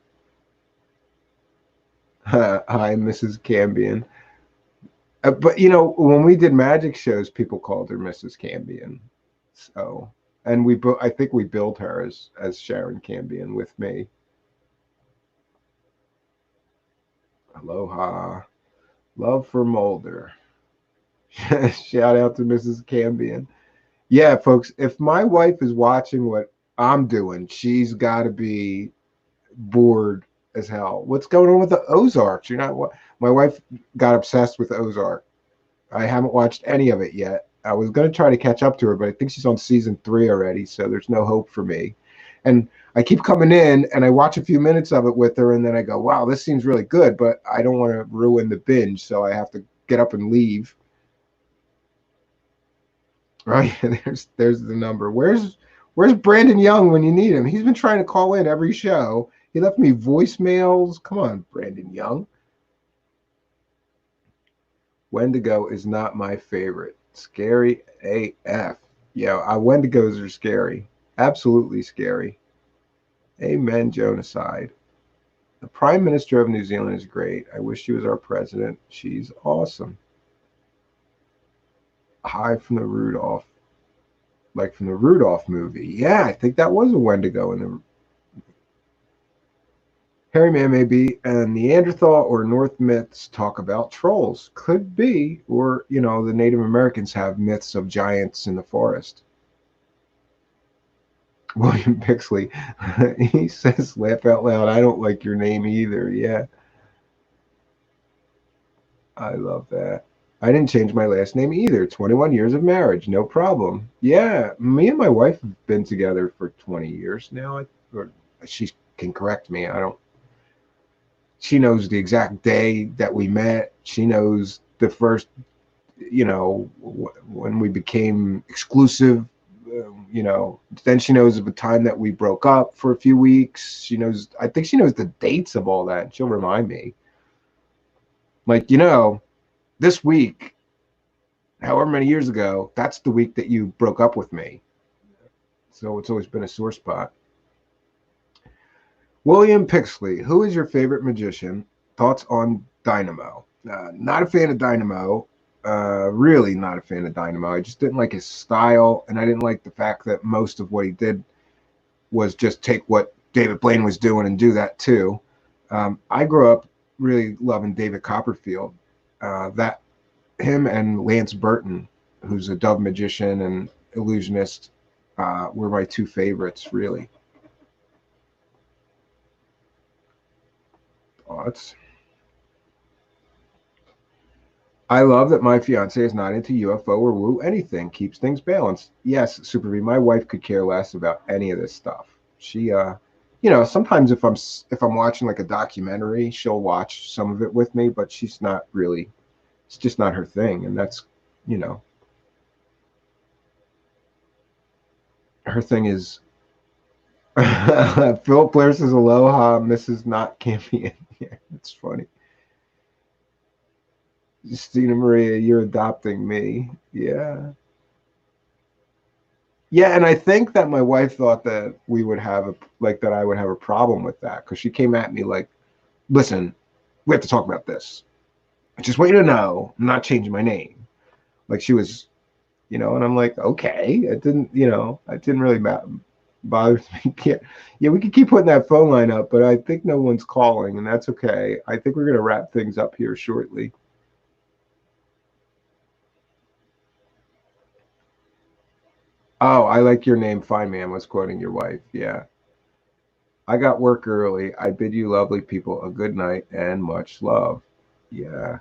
Hi, Mrs. Cambion. But when we did magic shows, people called her Mrs. Cambion. So, and I think we billed her as Sharon Cambion with me. Aloha, love for Mulder. Shout out to Mrs. Cambion. Yeah, folks, if my wife is watching what I'm doing, she's got to be bored as hell. What's going on with the Ozarks? You're not what? My wife got obsessed with Ozark. I haven't watched any of it yet. I was going to try to catch up to her, but I think she's on season 3 already, so there's no hope for me. And I keep coming in and I watch a few minutes of it with her, and then I go, wow, this seems really good, but I don't want to ruin the binge, so I have to get up and leave. Right? There's the number. Where's Brandon Young when you need him? He's been trying to call in every show. He left me voicemails. Come on, Brandon Young. Wendigo is not my favorite. Scary AF. Yeah, Wendigos are scary. Absolutely scary. Amen, Jonaside. The Prime Minister of New Zealand is great. I wish she was our president. She's awesome. Hi from the Rudolph. Like from the Rudolph movie. Yeah, I think that was a Wendigo in the Hairy Man may be a Neanderthal, or North myths talk about trolls. Could be. Or, the Native Americans have myths of giants in the forest. William Pixley, he says, laugh out loud, I don't like your name either. Yeah. I love that. I didn't change my last name either. 21 years of marriage, no problem. Yeah, me and my wife have been together for 20 years now. Or she can correct me. She knows the exact day that we met. She knows the first, when we became exclusive. Then she knows of the time that we broke up for a few weeks. I think she knows the dates of all that. She'll remind me. Like, this week, however many years ago, that's the week that you broke up with me. So it's always been a sore spot. William Pixley, who is your favorite magician? Thoughts on Dynamo? Not a fan of Dynamo. Really not a fan of Dynamo. I just didn't like his style, and I didn't like the fact that most of what he did was just take what David Blaine was doing and do that too. I grew up really loving David Copperfield. That him and Lance Burton, who's a dove magician and illusionist, were my two favorites, really. Thoughts? I love that my fiance is not into UFO or woo anything. Keeps things balanced. Yes, Super V. My wife could care less about any of this stuff. She, sometimes if I'm watching like a documentary, she'll watch some of it with me, but she's not really. It's just not her thing, and that's, you know, her thing is. Philip Blair says aloha, Mrs. Not Campion. Yeah, it's funny. Justina Maria, you're adopting me. Yeah. Yeah, and I think that my wife thought that we would have that I would have a problem with that because she came at me like, "Listen, we have to talk about this. I just want you to know I'm not changing my name." Like she was, and I'm like, "Okay." It didn't really bother me. Yeah, we could keep putting that phone line up, but I think no one's calling, and that's okay. I think we're gonna wrap things up here shortly. Oh, I like your name, Fine Man was quoting your wife. Yeah. I got work early. I bid you lovely people a good night and much love. Yeah.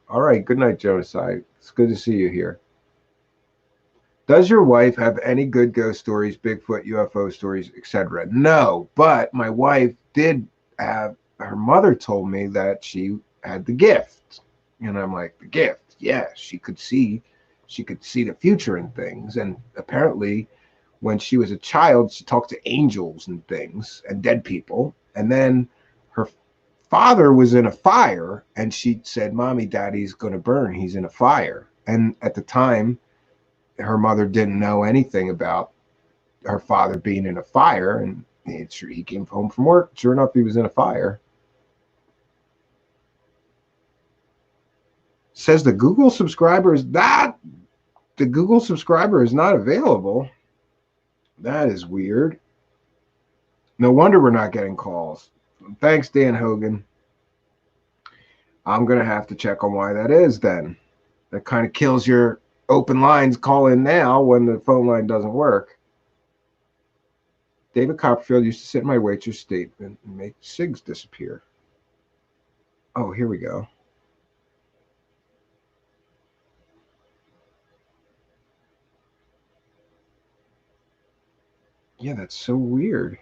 All right. Good night, Genocide. It's good to see you here. Does your wife have any good ghost stories, Bigfoot, UFO stories, etc.? No, but my wife did have, her mother told me that she had the gift. And I'm like, the gift? Yeah, she could see the future and things. And apparently when she was a child, she talked to angels and things and dead people. And then her father was in a fire and she said, Mommy, Daddy's going to burn. He's in a fire. And at the time, her mother didn't know anything about her father being in a fire. And he came home from work. Sure enough, he was in a fire. Says the Google subscriber is not available. That is weird. No wonder we're not getting calls. Thanks, Dan Hogan. I'm going to have to check on why that is then. That kind of kills your open lines. Call in now when the phone line doesn't work. David Copperfield used to sit in my waitress statement and make SIGs disappear. Oh, here we go. Yeah, that's so weird.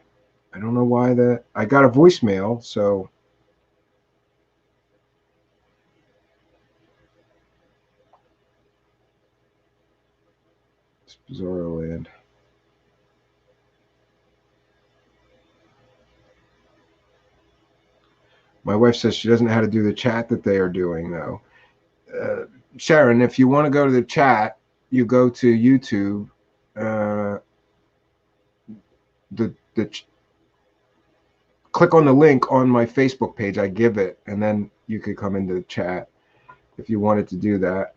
I don't know why that. I got a voicemail, so. It's Bizarro Land. My wife says she doesn't know how to do the chat that they are doing, though. Sharon, if you want to go to the chat, you go to YouTube. Uh, the click on the link on my Facebook page. I give it, and then you could come into the chat if you wanted to do that.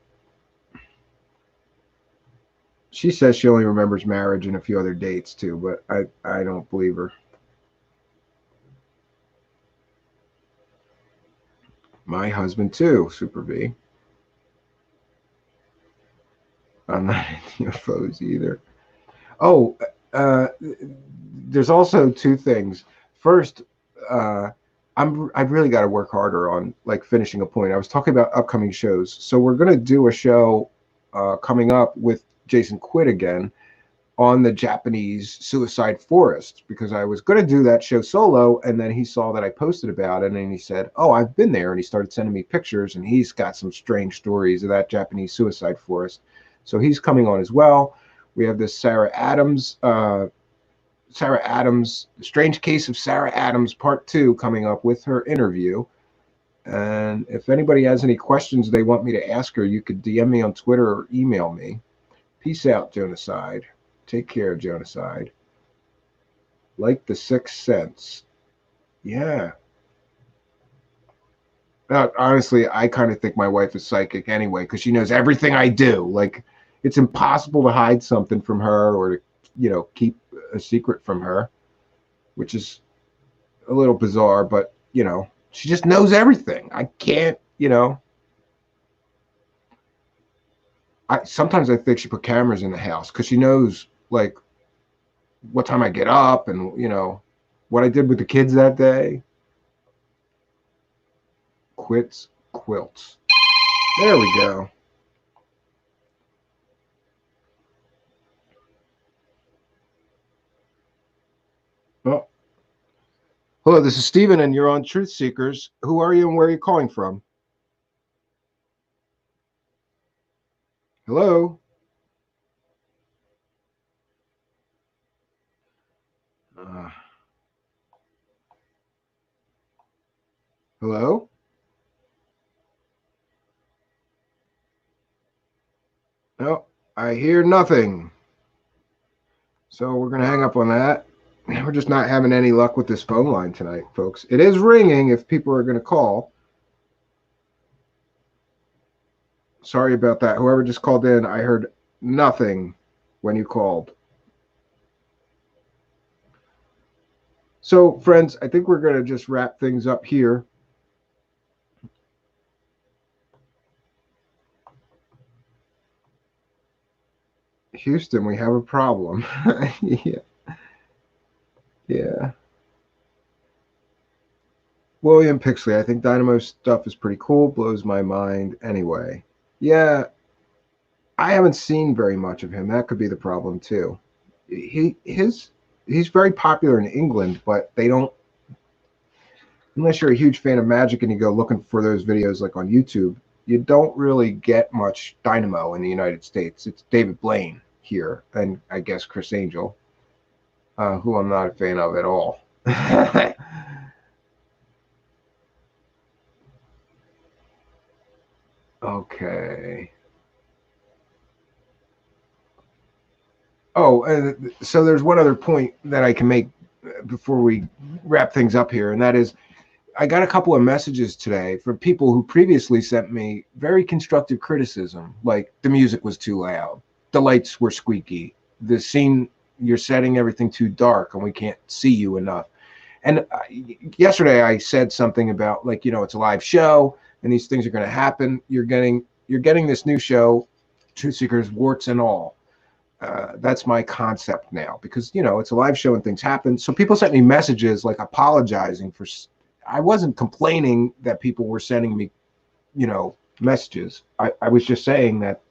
She says she only remembers marriage and a few other dates too, but I don't believe her. My husband too, Super V. I'm not into UFOs either. Oh, there's also two things. First, I've really got to work harder on like finishing a point. I was talking about upcoming shows, so we're gonna do a show coming up with Jason Quidd again on the Japanese suicide forest because I was going to do that show solo, and then he saw that I posted about it, and he said, "Oh, I've been there," and he started sending me pictures, and he's got some strange stories of that Japanese suicide forest. So he's coming on as well. We have this Sarah Adams, The Strange Case of Sarah Adams, Part 2, coming up with her interview. And if anybody has any questions they want me to ask her, you could DM me on Twitter or email me. Peace out, Jonaside. Take care, Jonaside. Like the Sixth Sense. Yeah. Honestly, I kind of think my wife is psychic anyway because she knows everything I do. Like, it's impossible to hide something from her or to, keep a secret from her, which is a little bizarre, but, she just knows everything. I can't. Sometimes I think she put cameras in the house because she knows like what time I get up and what I did with the kids that day. Quits quilts. There we go. Oh, hello, this is Steven, and you're on Truth Seekers. Who are you and where are you calling from? Hello? Uh, hello? No, I hear nothing. So we're going to hang up on that. We're just not having any luck with this phone line tonight, folks. It is ringing if people are going to call. Sorry about that. Whoever just called in, I heard nothing when you called. So, friends, I think we're going to just wrap things up here. Houston, we have a problem. Yeah. Yeah. William Pixley, I think Dynamo's stuff is pretty cool. Blows my mind anyway. Yeah, I haven't seen very much of him. That could be the problem too. He's very popular in England, but they don't, unless you're a huge fan of Magic and you go looking for those videos like on YouTube, you don't really get much Dynamo in the United States. It's David Blaine here, and I guess Chris Angel, who I'm not a fan of at all. Okay. Oh, and so there's one other point that I can make before we wrap things up here, and that is I got a couple of messages today from people who previously sent me very constructive criticism, like the music was too loud, the lights were squeaky, the scene you're setting everything too dark, and we can't see you enough. And yesterday I said something about like it's a live show, and these things are going to happen. You're getting this new show, Truth Seekers, warts and all. That's my concept now because it's a live show and things happen. So people sent me messages like apologizing for. I wasn't complaining that people were sending me, messages. I was just saying that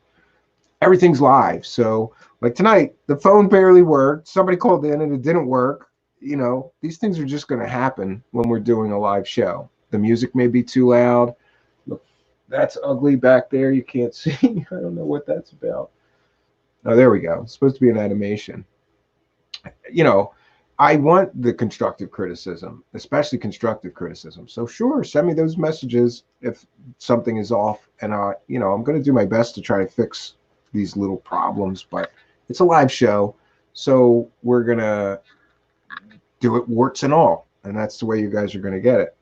everything's live. So like tonight, the phone barely worked. Somebody called in and it didn't work. These things are just going to happen when we're doing a live show. The music may be too loud. Look, that's ugly back there. You can't see. I don't know what that's about. Oh, there we go. It's supposed to be an animation. You know, I want the constructive criticism, especially constructive criticism. So sure, send me those messages if something is off, and I'm going to do my best to try to fix these little problems. But it's a live show, so we're gonna do it warts and all, and that's the way you guys are going to get it.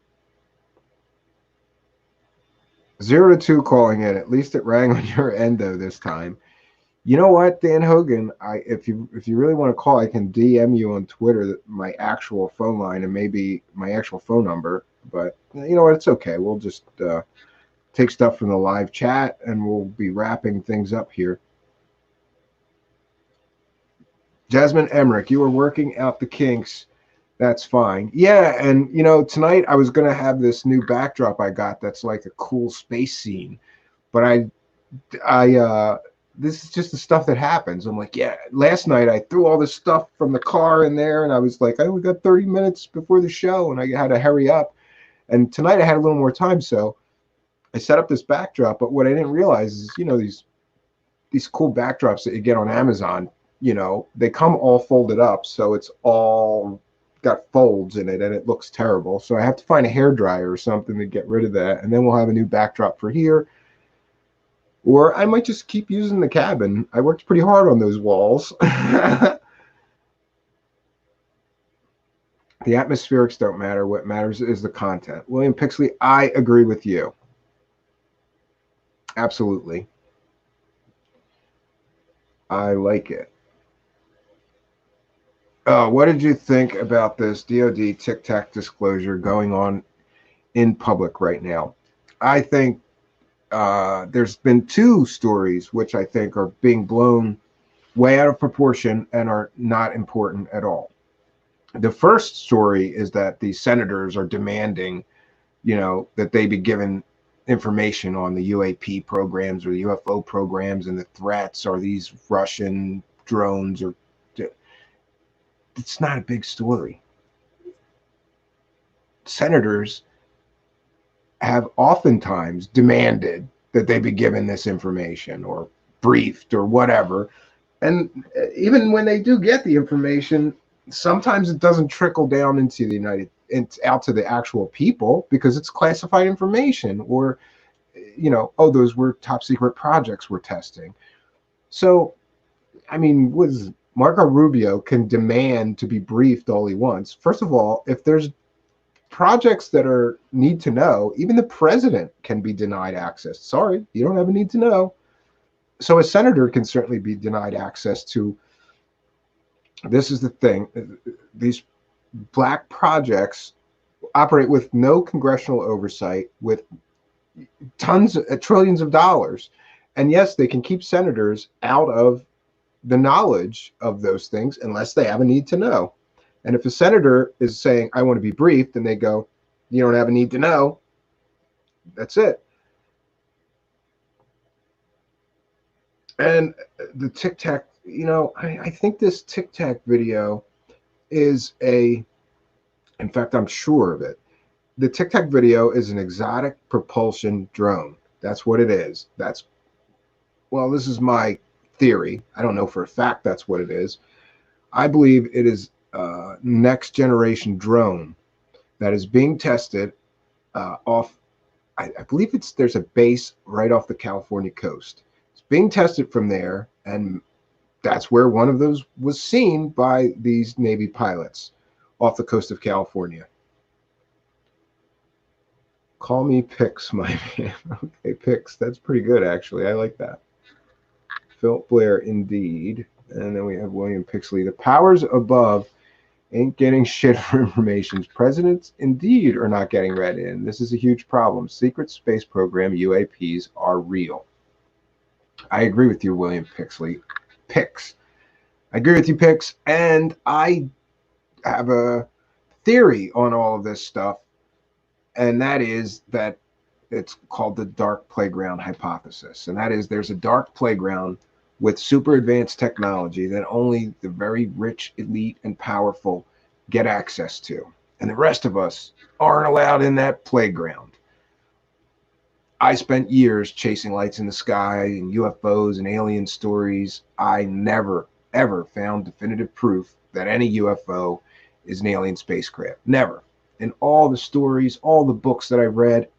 0 to 2 calling in. At least it rang on your end though this time. You know what, Dan Hogan? If you really want to call, I can DM you on Twitter my actual phone line and maybe my actual phone number. But you know what? It's okay. We'll just take stuff from the live chat and we'll be wrapping things up here. Jasmine Emmerich, you were working out the kinks. That's fine. Yeah, and tonight I was gonna have this new backdrop I got that's like a cool space scene, but I this is just the stuff that happens. I'm like, yeah, last night I threw all this stuff from the car in there and I was like, I only got 30 minutes before the show and I had to hurry up. And tonight I had a little more time, so I set up this backdrop, but what I didn't realize is, these cool backdrops that you get on Amazon, they come all folded up, so it's all got folds in it and it looks terrible. So I have to find a hair dryer or something to get rid of that, and then we'll have a new backdrop for here. Or I might just keep using the cabin. I worked pretty hard on those walls. The atmospherics don't matter. What matters is the content. William Pixley, I agree with you. Absolutely. I like it. What did you think about this DoD Tic Tac disclosure going on in public right now? I think There's been two stories which I think are being blown way out of proportion and are not important at all. The first story is that the senators are demanding, that they be given information on the UAP programs or the UFO programs and the threats. Are these Russian drones? Or it's not a big story. Senators have oftentimes demanded that they be given this information or briefed or whatever. And even when they do get the information, sometimes it doesn't trickle down into the out to the actual people because it's classified information, or oh, those were top secret projects we're testing. So I mean, was Marco Rubio can demand to be briefed all he wants. First of all, if there's projects that are need to know, even the president can be denied access. Sorry, you don't have a need to know. So a senator can certainly be denied access to. This is the thing. These black projects operate with no congressional oversight, with trillions of dollars. And yes, they can keep senators out of the knowledge of those things unless they have a need to know. And if a senator is saying, I want to be briefed, and they go, you don't have a need to know, that's it. And the Tic Tac, I think this Tic Tac video is in fact, I'm sure of it. The Tic Tac video is an exotic propulsion drone. That's what it is. Well, this is my theory. I don't know for a fact that's what it is. I believe it is a next generation drone that is being tested off. I believe there's a base right off the California coast. It's being tested from there, and that's where one of those was seen by these Navy pilots off the coast of California. Call me Pix, my man. Okay, Pix. That's pretty good, actually. I like that. Phil Blair, indeed. And then we have William Pixley. The powers above ain't getting shit for information. Presidents, indeed, are not getting read in. This is a huge problem. Secret space program UAPs are real. I agree with you, William Pixley. Pix. I agree with you, Pix. And I have a theory on all of this stuff, and that is that it's called the dark playground hypothesis. And that is there's a dark playground with super advanced technology that only the very rich, elite, and powerful get access to. And the rest of us aren't allowed in that playground. I spent years chasing lights in the sky and UFOs and alien stories. I never, ever found definitive proof that any UFO is an alien spacecraft. Never. In all the stories, all the books that I've read,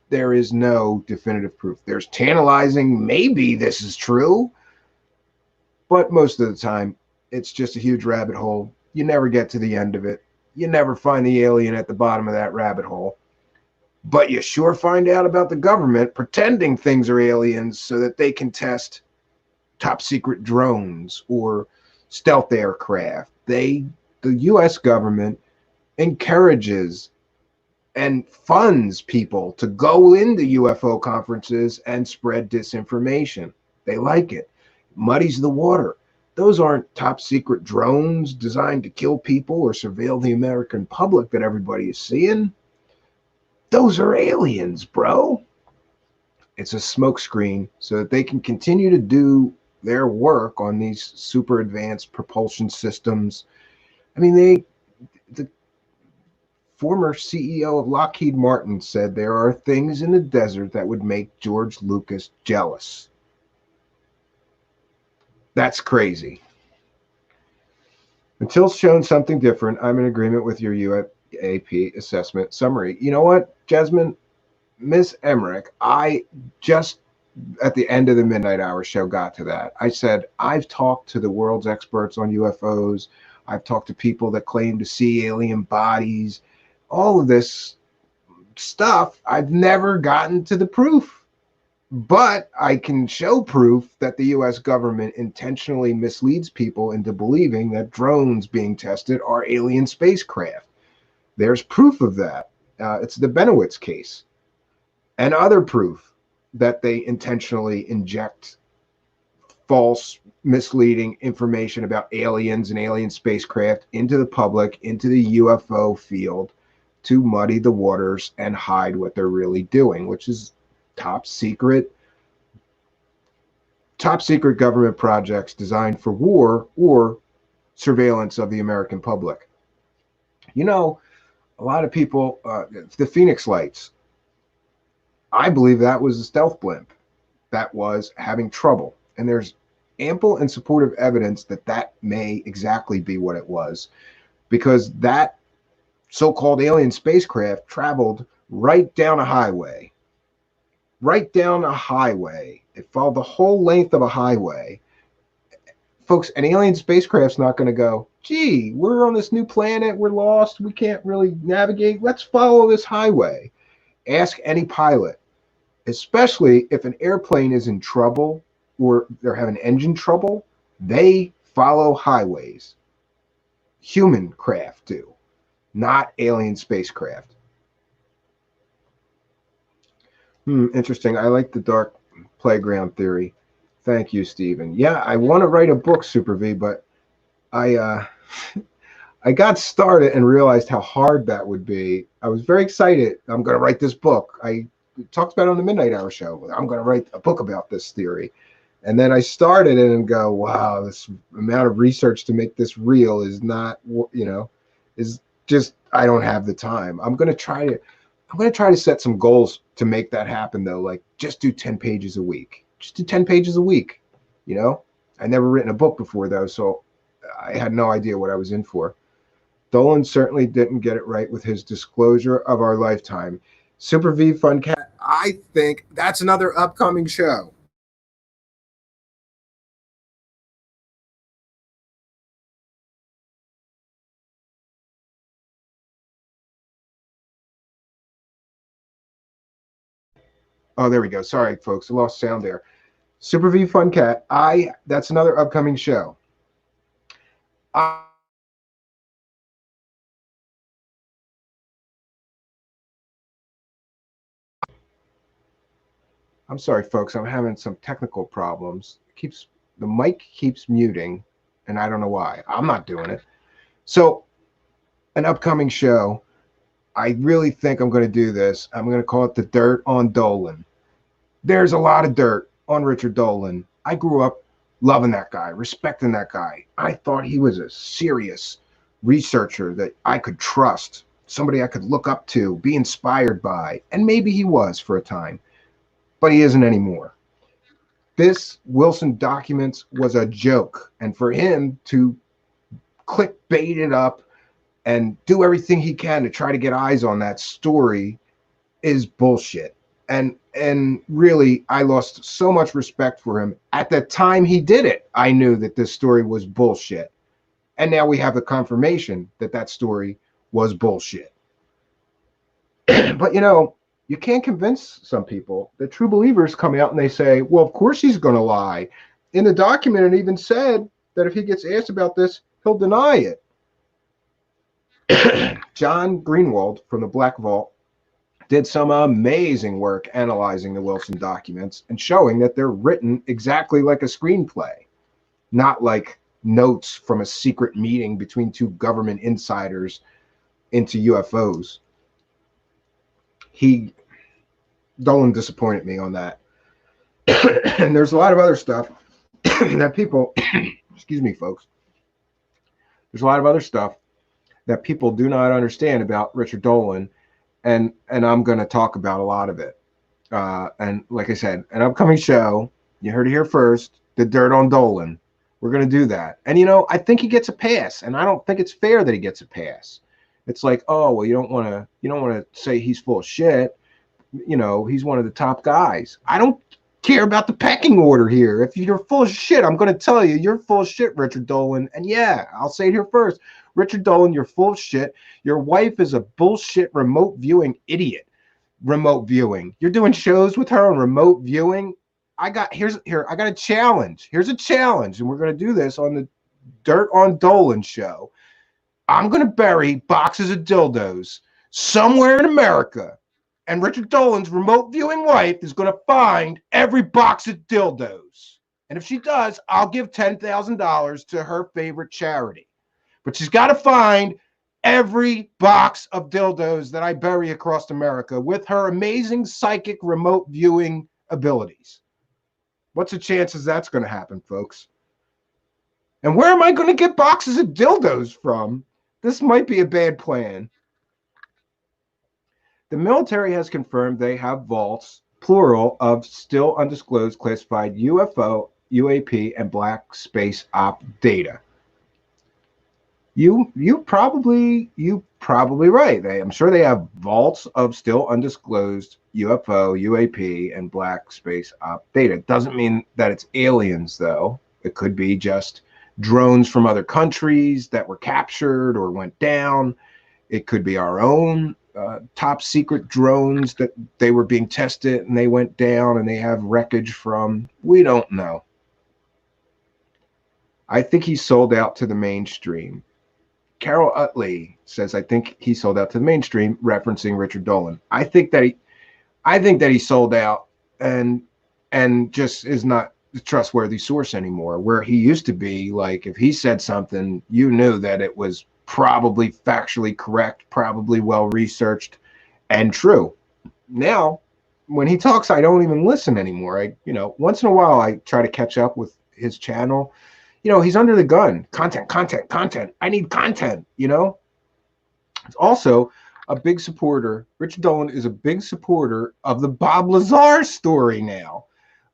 there is no definitive proof. There's tantalizing, maybe this is true, but most of the time, it's just a huge rabbit hole. You never get to the end of it. You never find the alien at the bottom of that rabbit hole. But you sure find out about the government pretending things are aliens so that they can test top secret drones or stealth aircraft. The U.S. government encourages and funds people to go into UFO conferences and spread disinformation. They like it. Muddies the water. Those aren't top secret drones designed to kill people or surveil the American public that everybody is seeing. Those are aliens, bro. It's a smokescreen so that they can continue to do their work on these super advanced propulsion systems. I mean, the former CEO of Lockheed Martin said there are things in the desert that would make George Lucas jealous. That's crazy. Until shown something different, I'm in agreement with your UAP assessment summary. You know what, Jasmine? Miss Emmerich, I just at the end of the Midnight Hour show got to that. I said, I've talked to the world's experts on UFOs. I've talked to people that claim to see alien bodies. All of this stuff, I've never gotten to the proof. But I can show proof that the U.S. government intentionally misleads people into believing that drones being tested are alien spacecraft. There's proof of that. It's the Benowitz case. And other proof that they intentionally inject false, misleading information about aliens and alien spacecraft into the public, into the UFO field, to muddy the waters and hide what they're really doing, which is top secret top secret government projects designed for war or surveillance of the American public. You know, a lot of people, the Phoenix Lights, I believe that was a stealth blimp that was having trouble. And there's ample and supportive evidence that that may exactly be what it was, because that so-called alien spacecraft traveled right down a highway, right down a highway. It followed the whole length of a highway. Folks, an alien spacecraft's not going to go, gee, we're on this new planet, we're lost, we can't really navigate, let's follow this highway. Ask any pilot, especially if an airplane is in trouble or they're having engine trouble, they follow highways. Human craft do, not alien spacecraft. Interesting. I like the dark playground theory. Thank you, Stephen. Yeah, I want to write a book, Super V, but I I got started and realized how hard that would be. I was very excited. I'm going to write this book. I talked about it on the Midnight Hour show. I'm going to write a book about this theory. And then I started it and go, wow, this amount of research to make this real is not, is just, I don't have the time. I'm going to try to set some goals to make that happen, though. Like, just do 10 pages a week. Just do 10 pages a week. I never written a book before, though, so I had no idea what I was in for. Dolan certainly didn't get it right with his disclosure of our lifetime. Super V Fun Cat, I think that's another upcoming show. Oh, there we go. Sorry, folks. I lost sound there. Super V Fun Cat, that's another upcoming show. I, I'm sorry, folks. I'm having some technical problems. The mic keeps muting, and I don't know why. I'm not doing it. So, an upcoming show. I really think I'm going to do this. I'm going to call it The Dirt on Dolan. There's a lot of dirt on Richard Dolan. I grew up loving that guy, respecting that guy. I thought he was a serious researcher that I could trust, somebody I could look up to, be inspired by, and maybe he was for a time, but he isn't anymore. This Wilson Documents was a joke, and for him to clickbait it up and do everything he can to try to get eyes on that story is bullshit. And really, I lost so much respect for him. At the time he did it, I knew that this story was bullshit. And now we have the confirmation that that story was bullshit. But you can't convince some people. The true believers come out and they say, well, of course he's going to lie. In the document, it even said that if he gets asked about this, he'll deny it. John Greenwald from the Black Vault did some amazing work analyzing the Wilson documents and showing that they're written exactly like a screenplay, not like notes from a secret meeting between two government insiders into UFOs. Dolan disappointed me on that. And there's a lot of other stuff that people, excuse me, folks, there's a lot of other stuff that people do not understand about Richard Dolan, and I'm going to talk about a lot of it. And like I said, an upcoming show, you heard it here first, The Dirt on Dolan. We're going to do that. And, I think he gets a pass, and I don't think it's fair that he gets a pass. It's like, oh, well, you don't want to say he's full of shit. He's one of the top guys. I don't care about the pecking order here. If you're full of shit, I'm going to tell you, you're full of shit, Richard Dolan. And yeah, I'll say it here first. Richard Dolan, you're full of shit. Your wife is a bullshit remote viewing idiot. Remote viewing. You're doing shows with her on remote viewing. I got a challenge. Here's a challenge, and we're going to do this on the Dirt on Dolan show. I'm going to bury boxes of dildos somewhere in America, and Richard Dolan's remote viewing wife is going to find every box of dildos. And if she does, I'll give $10,000 to her favorite charity. But she's got to find every box of dildos that I bury across America with her amazing psychic remote viewing abilities. What's the chances that's going to happen, folks? And where am I going to get boxes of dildos from? This might be a bad plan. The military has confirmed they have vaults, plural, of still undisclosed classified UFO, UAP, and black space op data. You probably right. I'm sure they have vaults of still undisclosed UFO, UAP, and black space op data. Doesn't mean that it's aliens, though. It could be just drones from other countries that were captured or went down. It could be our own top secret drones that they were being tested and they went down and they have wreckage from. We don't know. I think he sold out to the mainstream. Carol Utley says, I think he sold out to the mainstream, referencing Richard Dolan. I think that he sold out and just is not a trustworthy source anymore. Where he used to be, like, if he said something, you knew that it was probably factually correct, probably well researched and true. Now, when he talks, I don't even listen anymore. Once in a while I try to catch up with his channel. He's under the gun. Content. I need content, It's also a big supporter. Richard Dolan is a big supporter of the Bob Lazar story now.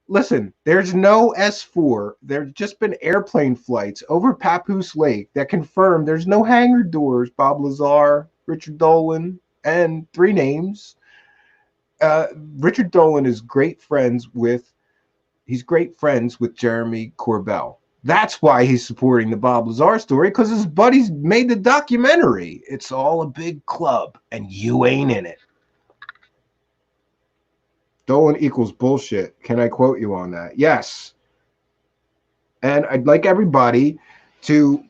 Listen, there's no S4. There's just been airplane flights over Papoose Lake that confirm there's no hangar doors. Bob Lazar, Richard Dolan, and 3 names. Richard Dolan is great friends with Jeremy Corbell. That's why he's supporting the Bob Lazar story, because his buddies made the documentary. It's all a big club, and you ain't in it. Dolan equals bullshit. Can I quote you on that? Yes. And I'd like everybody to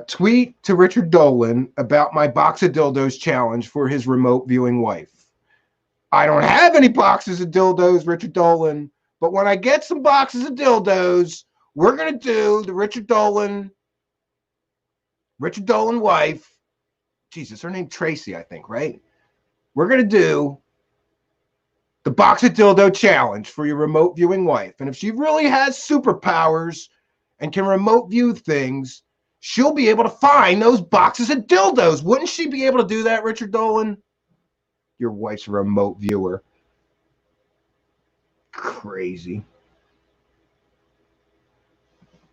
tweet to Richard Dolan about my box of dildos challenge for his remote viewing wife. I don't have any boxes of dildos, Richard Dolan, but when I get some boxes of dildos, we're going to do the Richard Dolan wife. Jesus, her name Tracy, I think, right? We're going to do the box of dildo challenge for your remote viewing wife. And if she really has superpowers and can remote view things, she'll be able to find those boxes of dildos. Wouldn't she be able to do that, Richard Dolan? Your wife's a remote viewer. Crazy.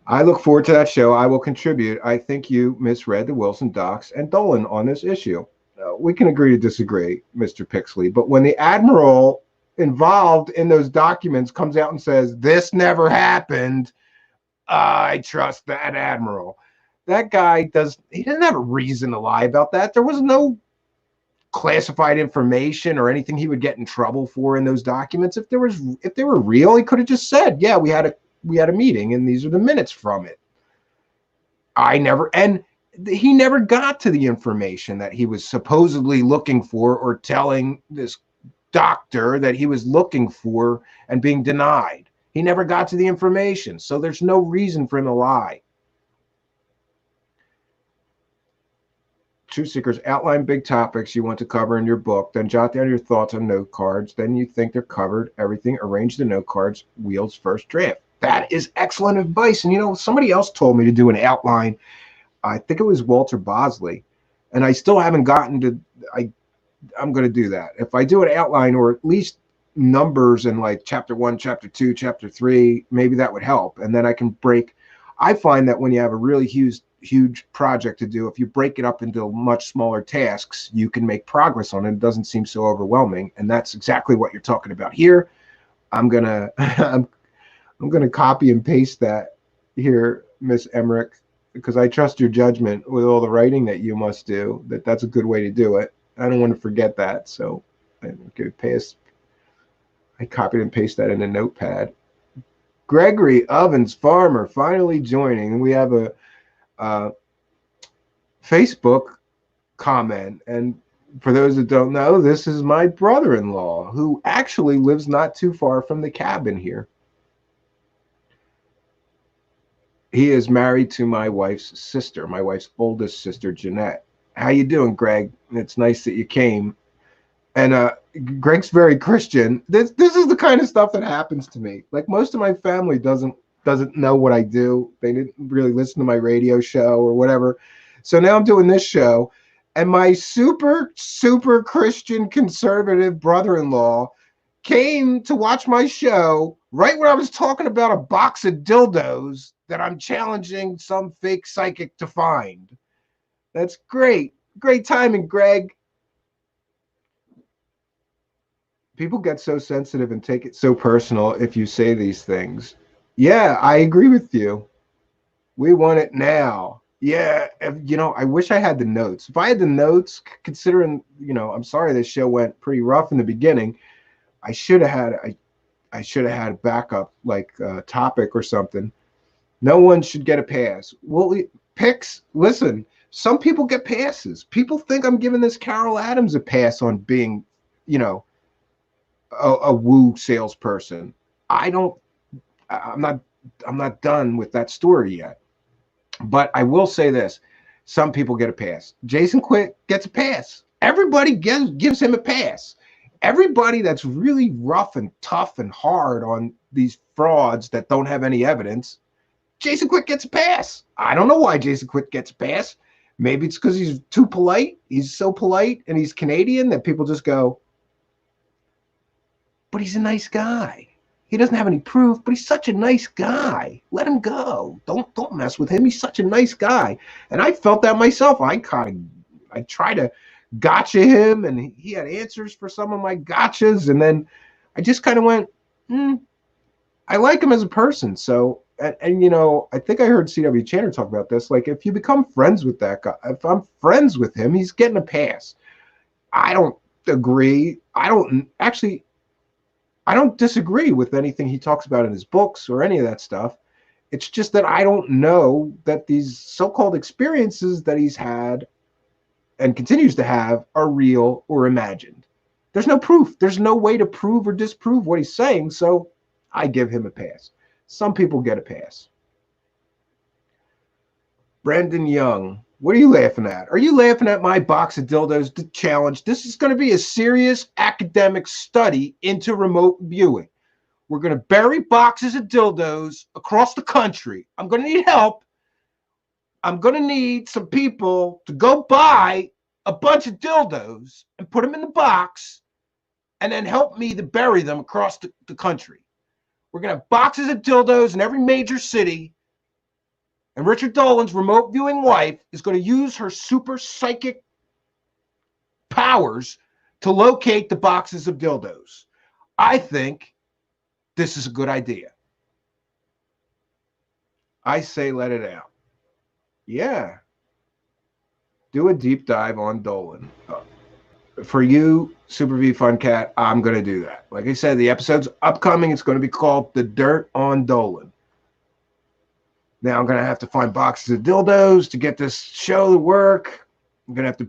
I look forward to that show. I will contribute. I think you misread the Wilson docs and Dolan on this issue. We can agree to disagree, Mr. Pixley, but when the admiral involved in those documents comes out and says, this never happened, I trust that admiral. That guy he doesn't have a reason to lie about that. There was no classified information or anything he would get in trouble for in those documents. If they were real, he could have just said, yeah, we had a meeting and these are the minutes from it. He never got to the information that he was supposedly looking for, or telling this doctor that he was looking for and being denied. He never got to the information, so there's no reason for him to lie. Truthseekers, outline big topics you want to cover in your book, then jot down your thoughts on note cards. Then you think they're covered, everything, arrange the note cards, Wheels first draft. That is excellent advice. And somebody else told me to do an outline. I think it was Walter Bosley, and I still haven't gotten to. I'm going to do that. If I do an outline, or at least numbers in like chapter 1, chapter 2, chapter 3, maybe that would help. And then I can break. I find that when you have a really huge project to do, if you break it up into much smaller tasks, you can make progress on it. It doesn't seem so overwhelming. And that's exactly what you're talking about here. I'm gonna copy and paste that here, Miss Emmerich, because I trust your judgment with all the writing that you must do. That's a good way to do it. I don't want to forget that. So I copied and pasted that in a notepad. Gregory Ovens Farmer finally joining. We have a Facebook comment, and For those that don't know, this is my brother-in-law who actually lives not too far from the cabin here. He is married to my wife's sister, my wife's oldest sister, Jeanette. How you doing, Greg? It's nice that you came. And Greg's very Christian. This is the kind of stuff that happens to me. Like most of my family doesn't know what I do. They didn't really listen to my radio show or whatever. So now I'm doing this show, and my super Christian conservative brother-in-law came to watch my show right when I was talking about a box of dildos that I'm challenging some fake psychic to find. That's great. Great timing, Greg. People get so sensitive and take it so personal if you say these things. Yeah, I agree with you. We want it now. Yeah, I wish I had the notes. If I had the notes, considering, I'm sorry this show went pretty rough in the beginning. I should have had I should have had a backup like topic or something. No one should get a pass. Well, picks. Listen, some people get passes. People think I'm giving this Carol Adams a pass on being, you know, a woo salesperson. I don't. I'm not. I'm not done with that story yet. But I will say this: some people get a pass. Jason Quick gets a pass. Everybody gives him a pass. Everybody that's really rough and tough and hard on these frauds that don't have any evidence, Jason Quick gets a pass. I don't know why Jason Quick gets a pass. Maybe it's because he's too polite. He's so polite and he's Canadian that people just go, but he's a nice guy. He doesn't have any proof, but he's such a nice guy. Let him go. Don't mess with him. He's such a nice guy. And I felt that myself. I try to gotcha him, and he had answers for some of my gotchas, and then I just kind of went, I like him as a person. So, and I think I heard C.W. Channer talk about this. Like, if you become friends with that guy, if I'm friends with him, he's getting a pass. I don't agree. I don't disagree with anything he talks about in his books or any of that stuff. It's just that I don't know that these so-called experiences that he's had and continues to have are real or imagined. There's no proof. There's no way to prove or disprove what he's saying, so I give him a pass. Some people get a pass. Brandon Young, what are you laughing at? Are you laughing at my box of dildos challenge? This is going to be a serious academic study into remote viewing. We're going to bury boxes of dildos across the country. I'm going to need help. I'm going to need some people to go buy a bunch of dildos and put them in the box and then help me to bury them across the country. We're going to have boxes of dildos in every major city. And Richard Dolan's remote viewing wife is going to use her super psychic powers to locate the boxes of dildos. I think this is a good idea. I say let it out. Yeah. Do a deep dive on Dolan. For you, Super V Fun Cat, I'm going to do that. Like I said, the episode's upcoming. It's going to be called The Dirt on Dolan. Now I'm going to have to find boxes of dildos to get this show to work. I'm going to have to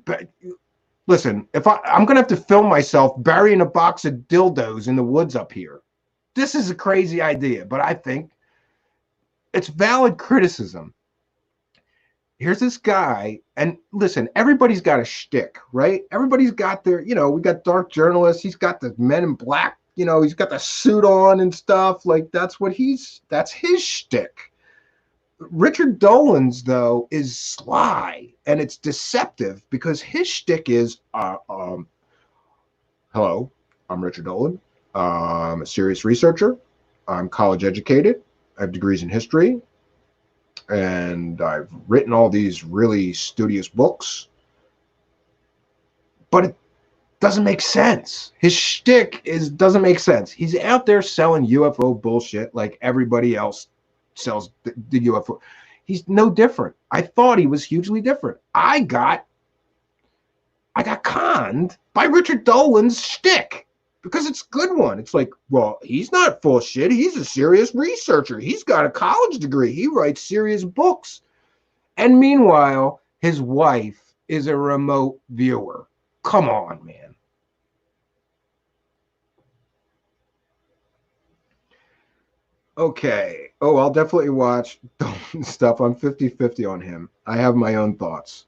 listen, I'm going to have to film myself burying a box of dildos in the woods up here. This is a crazy idea, but I think it's valid criticism. Here's this guy, and listen, everybody's got a shtick, right? Everybody's got their, we got dark journalists. He's got the Men in Black, he's got the suit on and stuff. Like, that's his shtick. Richard Dolan's, though, is sly, and it's deceptive because his shtick is, hello, I'm Richard Dolan. I'm a serious researcher. I'm college educated. I have degrees in history. And I've written all these really studious books. But it doesn't make sense. His shtick doesn't make sense. He's out there selling UFO bullshit like everybody else sells the UFO. He's no different. I thought he was hugely different. I got conned by Richard Dolan's shtick because it's a good one. It's like, well, he's not full of shit. He's a serious researcher. He's got a college degree. He writes serious books. And meanwhile, his wife is a remote viewer. Come on, man. Okay. Oh, I'll definitely watch stuff. I'm 50-50 on him. I have my own thoughts.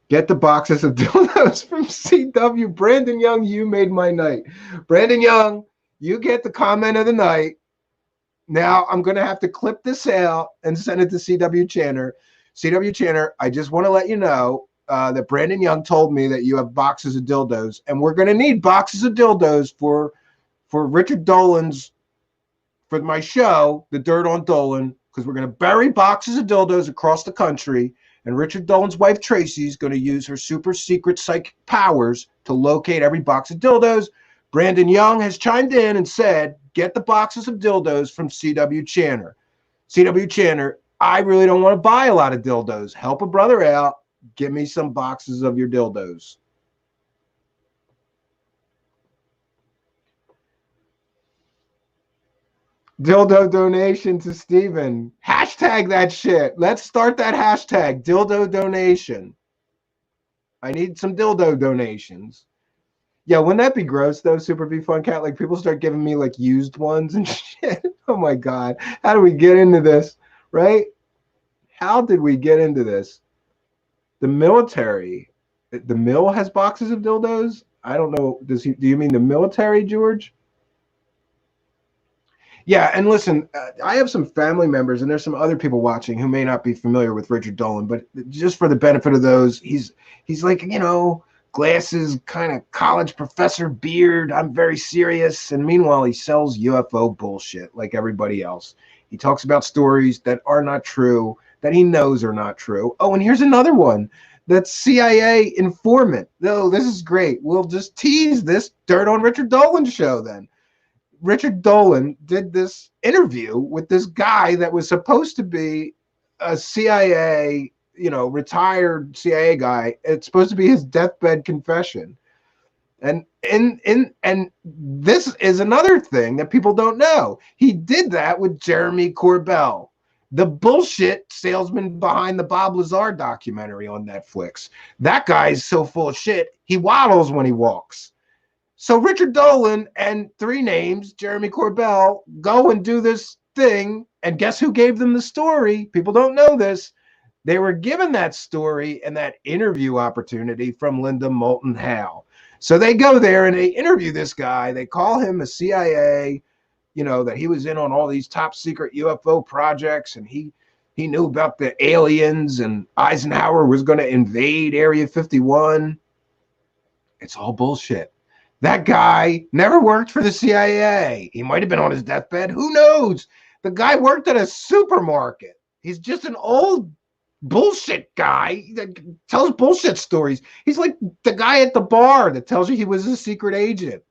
Get the boxes of dildos from CW. Brandon Young, you made my night. Brandon Young, you get the comment of the night. Now I'm going to have to clip this out and send it to CW Channer. CW Channer, I just want to let you know that Brandon Young told me that you have boxes of dildos, and we're going to need boxes of dildos for Richard Dolan's for my show, The Dirt on Dolan, because we're going to bury boxes of dildos across the country. And Richard Dolan's wife, Tracy, is going to use her super secret psychic powers to locate every box of dildos. Brandon Young has chimed in and said, get the boxes of dildos from CW Channer. CW Channer, I really don't want to buy a lot of dildos. Help a brother out. Give me some boxes of your dildos. Dildo donation to Steven. Hashtag that shit. Let's start that hashtag. Dildo donation. I need some dildo donations. Yeah, wouldn't that be gross though, Super V Fun Cat? Like people start giving me like used ones and shit. Oh my God. How do we get into this? Right? How did we get into this? The military. The mill has boxes of dildos? I don't know. Do you mean the military, George? Yeah, and listen, I have some family members, and there's some other people watching who may not be familiar with Richard Dolan, but just for the benefit of those, he's like, glasses, kind of college professor beard. I'm very serious, and meanwhile, he sells UFO bullshit like everybody else. He talks about stories that are not true, that he knows are not true. Oh, and here's another one. That's CIA informant. No, this is great. We'll just tease this Dirt on Richard Dolan show then. Richard Dolan did this interview with this guy that was supposed to be a CIA, retired CIA guy. It's supposed to be his deathbed confession. And this is another thing that people don't know. He did that with Jeremy Corbell, the bullshit salesman behind the Bob Lazar documentary on Netflix. That guy's so full of shit, he waddles when he walks. So Richard Dolan and three names, Jeremy Corbell, go and do this thing. And guess who gave them the story? People don't know this. They were given that story and that interview opportunity from Linda Moulton Howe. So they go there and they interview this guy. They call him a CIA, that he was in on all these top secret UFO projects, and he knew about the aliens, and Eisenhower was going to invade Area 51. It's all bullshit. That guy never worked for the CIA. He might have been on his deathbed. Who knows? The guy worked at a supermarket. He's just an old bullshit guy that tells bullshit stories. He's like the guy at the bar that tells you he was a secret agent.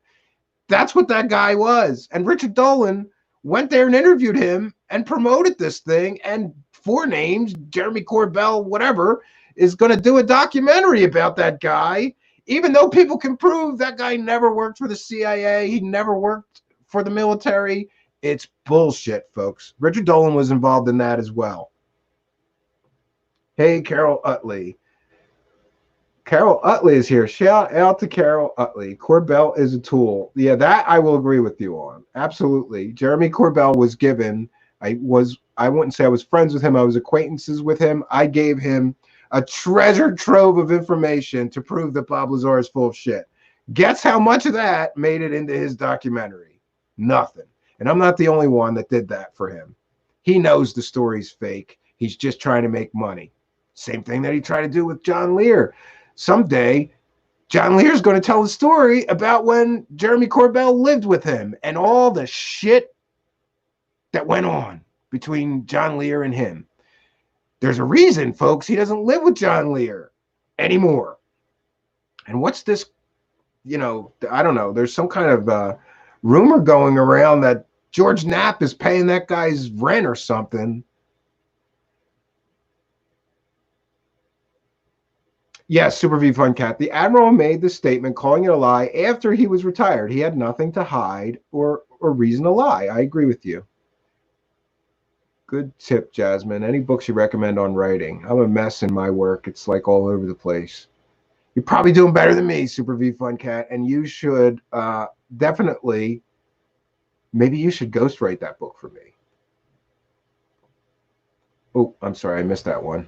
That's what that guy was. And Richard Dolan went there and interviewed him and promoted this thing. And four names, Jeremy Corbell, whatever, is going to do a documentary about that guy. Even though people can prove that guy never worked for the CIA, he never worked for the military. It's bullshit, folks. Richard Dolan was involved in that as well. Hey, Carol Utley. Carol Utley is here. Shout out to Carol Utley. Corbell is a tool. Yeah, that I will agree with you on. Absolutely. Jeremy Corbell was given, I wouldn't say I was friends with him. I was acquaintances with him. I gave him a treasure trove of information to prove that Bob Lazar is full of shit. Guess how much of that made it into his documentary? Nothing. And I'm not the only one that did that for him. He knows the story's fake. He's just trying to make money. Same thing that he tried to do with John Lear. Someday, John Lear's going to tell the story about when Jeremy Corbell lived with him and all the shit that went on between John Lear and him. There's a reason, folks. He doesn't live with John Lear anymore. And what's this? I don't know. There's some kind of rumor going around that George Knapp is paying that guy's rent or something. Yes, Super V Fun Cat. The Admiral made the statement calling it a lie after he was retired. He had nothing to hide or reason to lie. I agree with you. Good tip, Jasmine. Any books you recommend on writing? I'm a mess in my work. It's like all over the place. You're probably doing better than me, Super V Fun Cat, and you should definitely, maybe you should ghostwrite that book for me. Oh, I'm sorry, I missed that one.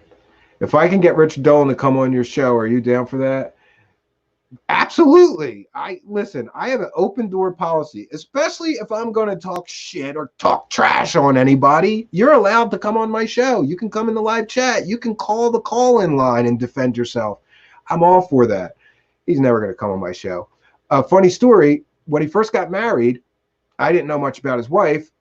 If I can get Rich Dolan to come on your show, are you down for that? Absolutely. I listen, I have an open door policy, especially if I'm going to talk shit or talk trash on anybody. You're allowed to come on my show. You can come in the live chat. You can call the call in line and defend yourself. I'm all for that. He's never going to come on my show. A funny story, when he first got married, I didn't know much about his wife,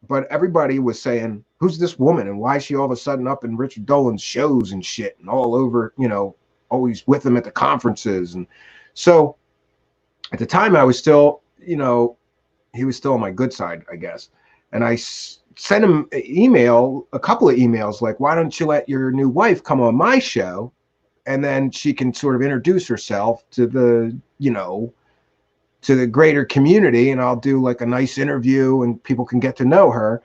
but everybody was saying, "Who's this woman and why is she all of a sudden up in Richard Dolan's shows and shit and all over, always with him at the conferences?" And so at the time, I was still, he was still on my good side, I guess. And I sent him an email, a couple of emails, like, "Why don't you let your new wife come on my show? And then she can sort of introduce herself to the greater community, and I'll do like a nice interview and people can get to know her."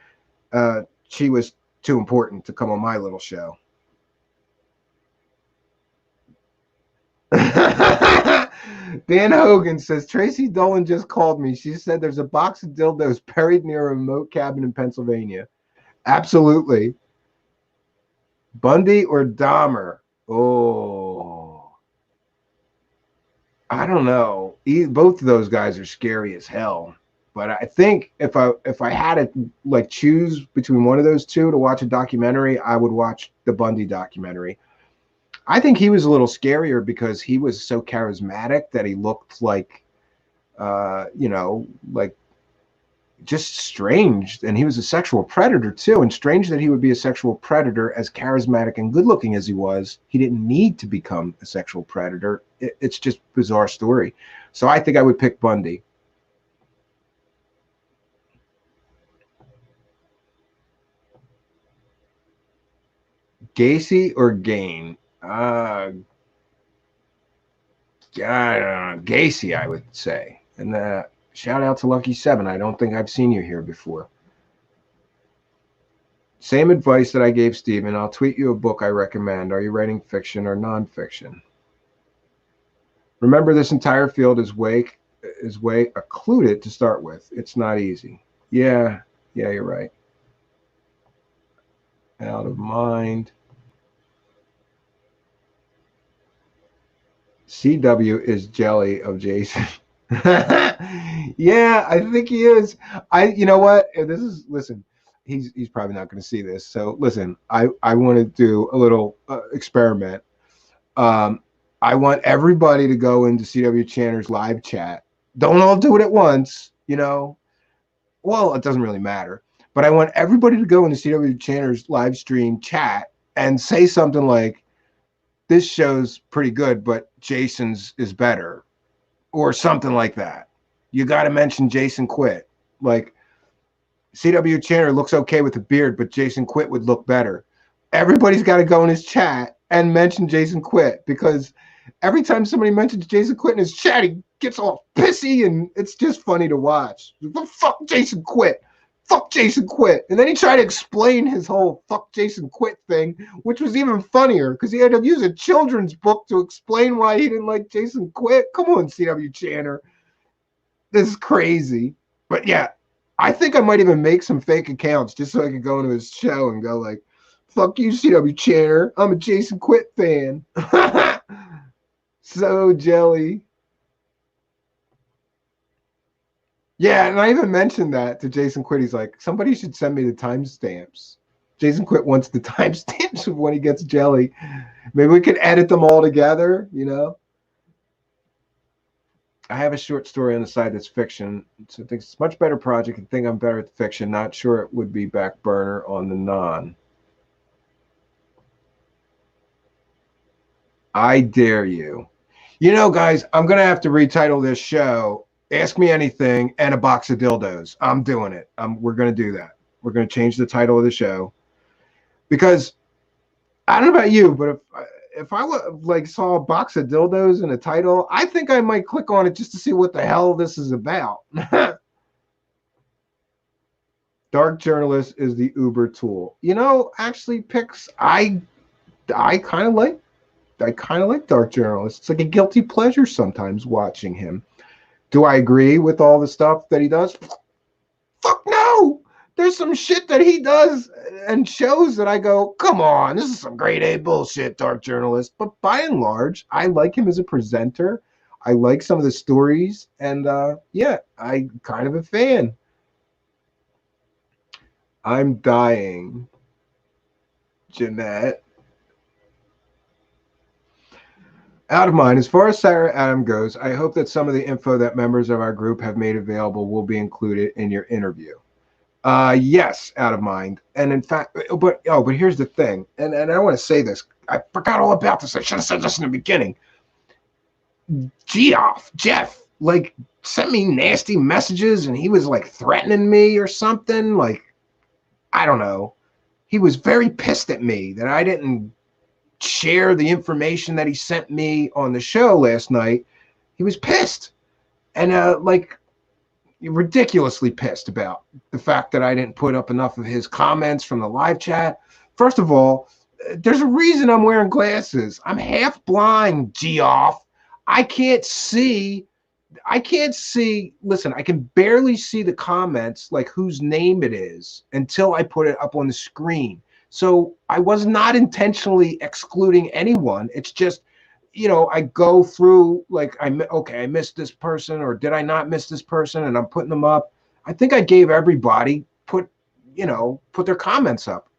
She was too important to come on my little show. Dan Hogan says Tracy Dolan just called me. She said there's a box of dildos buried near a remote cabin in Pennsylvania. Absolutely. Bundy or Dahmer? Oh, I don't know. Both of those guys are scary as hell. But I think if I had to like choose between one of those two to watch a documentary, I would watch the Bundy documentary. I think he was a little scarier because he was so charismatic that he looked like, like just strange. And he was a sexual predator too. And strange that he would be a sexual predator as charismatic and good looking as he was. He didn't need to become a sexual predator. It's just a bizarre story. So I think I would pick Bundy. Gacy or Gain? Gacy, I would say. And shout out to Lucky Seven. I don't think I've seen you here before. Same advice that I gave Stephen. I'll tweet you a book I recommend. Are you writing fiction or nonfiction? Remember, this entire field is way occluded to start with. It's not easy. Yeah, yeah, you're right. Out of mind. CW is jelly of Jason. Yeah, I think he is. You know what? Listen. He's probably not going to see this. So listen, I want to do a little experiment. Um, I want everybody to go into CW Channer's live chat. Don't all do it at once, Well, it doesn't really matter. But I want everybody to go into CW Channer's live stream chat and say something like, "This show's pretty good, but Jason's is better," or something like that. You got to mention Jason Quit. Like, CW Channer looks okay with a beard, but Jason Quit would look better. Everybody's got to go in his chat and mention Jason Quit, because every time somebody mentions Jason Quit in his chat, he gets all pissy, and it's just funny to watch. Fuck Jason Quit. Fuck Jason Quit. And then he tried to explain his whole fuck Jason Quit thing, which was even funnier because he had to use a children's book to explain why he didn't like Jason Quit. Come on, CW Channer. This is crazy. But yeah, I think I might even make some fake accounts just so I could go into his show and go like, "Fuck you, CW Channer. I'm a Jason Quit fan." So jelly. Yeah, and I even mentioned that to Jason Quit. He's like, "Somebody should send me the timestamps." Jason Quit wants the timestamps of when he gets jelly. Maybe we could edit them all together. I have a short story on the side that's fiction. So I think it's a much better project. I think I'm better at fiction. Not sure it would be back burner on the non. I dare you. Guys, I'm going to have to retitle this show Ask Me Anything and a Box of Dildos. I'm doing it. We're going to do that. We're going to change the title of the show because I don't know about you, but if I like saw a box of dildos in a title, I think I might click on it just to see what the hell this is about. Dark journalist is the Uber tool. Actually, picks I kind of like. I kind of like dark journalists. It's like a guilty pleasure sometimes watching him. Do I agree with all the stuff that he does? Fuck no. There's some shit that he does and shows that I go, come on, this is some grade A bullshit, dark journalist. But by and large, I like him as a presenter. I like some of the stories, and yeah, I kind of a fan. I'm dying, Jeanette. Out of mind, as far as Sarah Adam goes, I hope that some of the info that members of our group have made available will be included in your interview. Yes, out of mind. And in fact, but here's the thing, and I want to say this. I forgot all about this. I should have said this in the beginning. Geoff, Jeff, like sent me nasty messages, and he was like threatening me or something. Like, I don't know. He was very pissed at me that I didn't share the information that he sent me on the show last night. He was pissed, and like ridiculously pissed about the fact that I didn't put up enough of his comments from the live chat. First of all, there's a reason I'm wearing glasses. I'm half blind, Geoff. I can't see. I can't see. Listen, I can barely see the comments, like whose name it is, until I put it up on the screen. So I was not intentionally excluding anyone. It's just, I go through like I missed this person, or did I not miss this person, and I'm putting them up. I think I gave everybody put their comments up.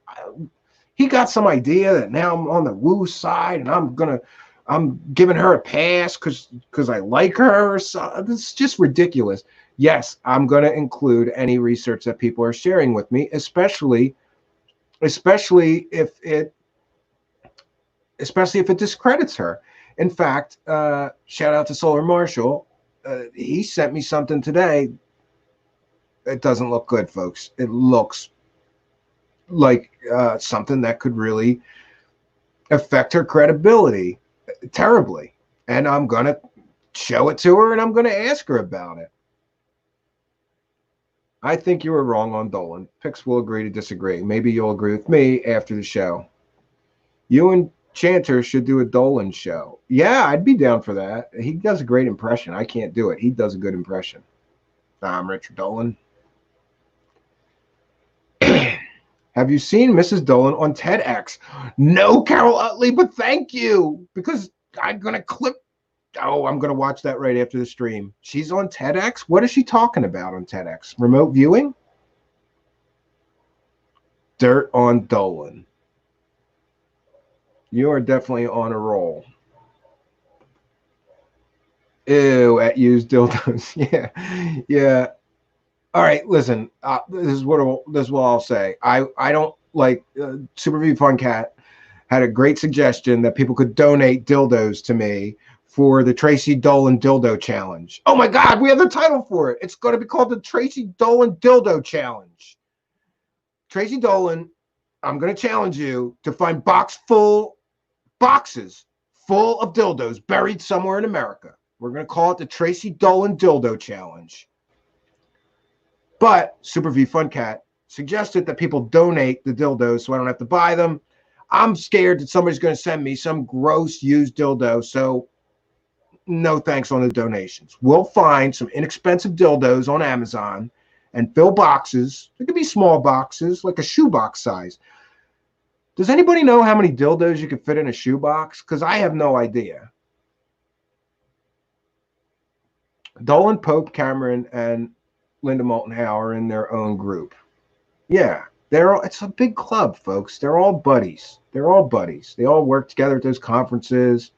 He got some idea that now I'm on the woo side, and I'm giving her a pass because I like her. Or so. It's just ridiculous. Yes, I'm gonna include any research that people are sharing with me, especially if it discredits her. In fact, shout out to Solar Marshall. He sent me something today. It doesn't look good, folks. It looks like something that could really affect her credibility terribly. And I'm going to show it to her, and I'm going to ask her about it. I think you were wrong on Dolan. Pix will agree to disagree. Maybe you'll agree with me after the show. You and Chanter should do a Dolan show. Yeah, I'd be down for that. He does a great impression. I can't do it. He does a good impression. I'm Richard Dolan. Have you seen Mrs. Dolan on TEDx? No, Carol Utley, but thank you, because I'm going to clip. Oh, I'm going to watch that right after the stream. She's on TEDx? What is she talking about on TEDx? Remote viewing? Dirt on Dolan. You are definitely on a roll. Ew, at used dildos. Yeah. All right, listen. This is what I'll say. I don't like Super V Fun Cat had a great suggestion that people could donate dildos to me for the Tracy Dolan Dildo Challenge. Oh my God, we have the title for it. It's going to be called the Tracy Dolan Dildo Challenge. Tracy Dolan, I'm going to challenge you to find boxes full of dildos buried somewhere in America. We're going to call it the Tracy Dolan Dildo Challenge. But Super V Fun Cat suggested that people donate the dildos so I don't have to buy them. I'm scared that somebody's going to send me some gross used dildo, so no thanks on the donations. We'll find some inexpensive dildos on Amazon and fill boxes. It could be small boxes, like a shoebox size. Does anybody know how many dildos you could fit in a shoebox? Because I have no idea. Dolan, Pope, Cameron, and Linda Moulton Howe are in their own group. Yeah, it's a big club, folks. They're all buddies. They all work together at those conferences.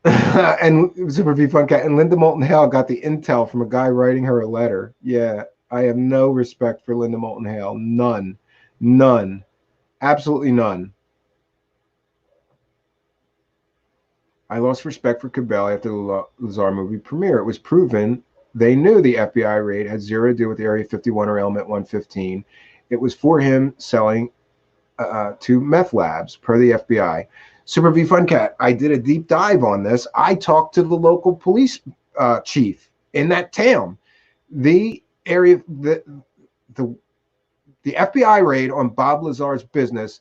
And Super V Fun Cat and Linda Moulton Howe got the intel from a guy writing her a letter. Yeah, I have no respect for Linda Moulton Howe. None. Absolutely none. I lost respect for Cabell after the Lazar movie premiere. It was proven they knew the FBI raid had zero to do with Area 51 or Element 115. It was for him selling to meth labs, per the FBI. Super V Fun Cat, I did a deep dive on this. I talked to the local police chief in that town. The FBI raid on Bob Lazar's business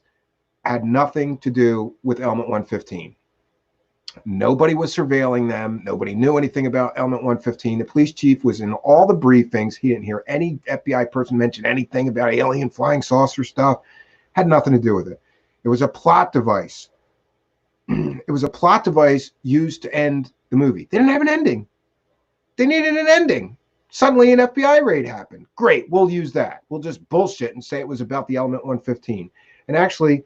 had nothing to do with Element 115. Nobody was surveilling them. Nobody knew anything about Element 115. The police chief was in all the briefings. He didn't hear any FBI person mention anything about alien flying saucer stuff. Had nothing to do with it. It was a plot device. It was a plot device used to end the movie. They didn't have an ending. They needed an ending. Suddenly an FBI raid happened. Great, we'll use that. We'll just bullshit and say it was about the Element 115. And actually,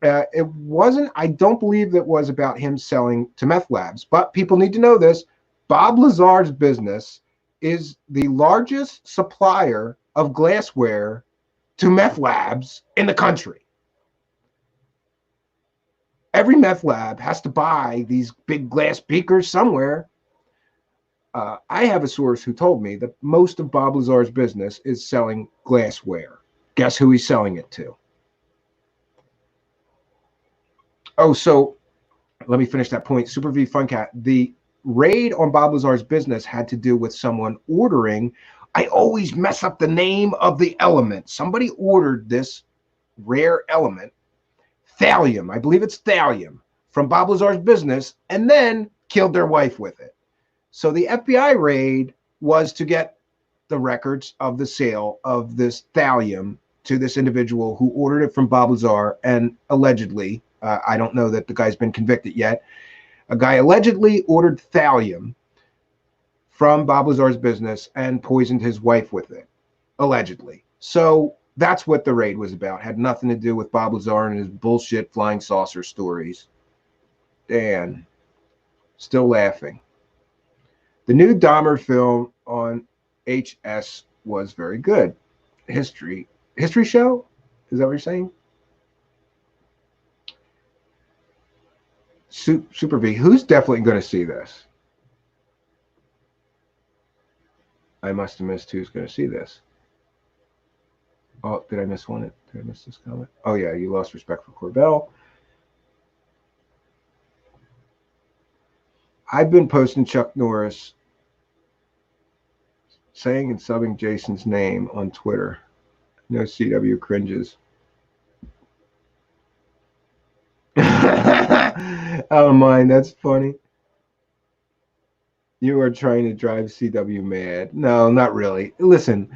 it wasn't, I don't believe that was about him selling to meth labs. But people need to know this. Bob Lazar's business is the largest supplier of glassware to meth labs in the country. Every meth lab has to buy these big glass beakers somewhere. I have a source who told me that most of Bob Lazar's business is selling glassware. Guess who he's selling it to? Oh, so let me finish that point. Super V Funcat, the raid on Bob Lazar's business had to do with someone ordering. I always mess up the name of the element. Somebody ordered this rare element, thallium. I believe it's thallium from Bob Lazar's business, and then killed their wife with it. So the FBI raid was to get the records of the sale of this thallium to this individual who ordered it from Bob Lazar, and allegedly, I don't know that the guy's been convicted yet, a guy allegedly ordered thallium from Bob Lazar's business and poisoned his wife with it, allegedly. So that's what the raid was about. Had nothing to do with Bob Lazar and his bullshit flying saucer stories. Dan, still laughing. The new Dahmer film on HS was very good. History show? Is that what you're saying? Super V, who's definitely going to see this? I must have missed who's going to see this. Oh, did I miss one? Did I miss this comment? Oh, yeah, you lost respect for Corbell. I've been posting Chuck Norris saying and subbing Jason's name on Twitter. No CW cringes. Oh, mine, that's funny. You are trying to drive CW mad. No, not really. Listen,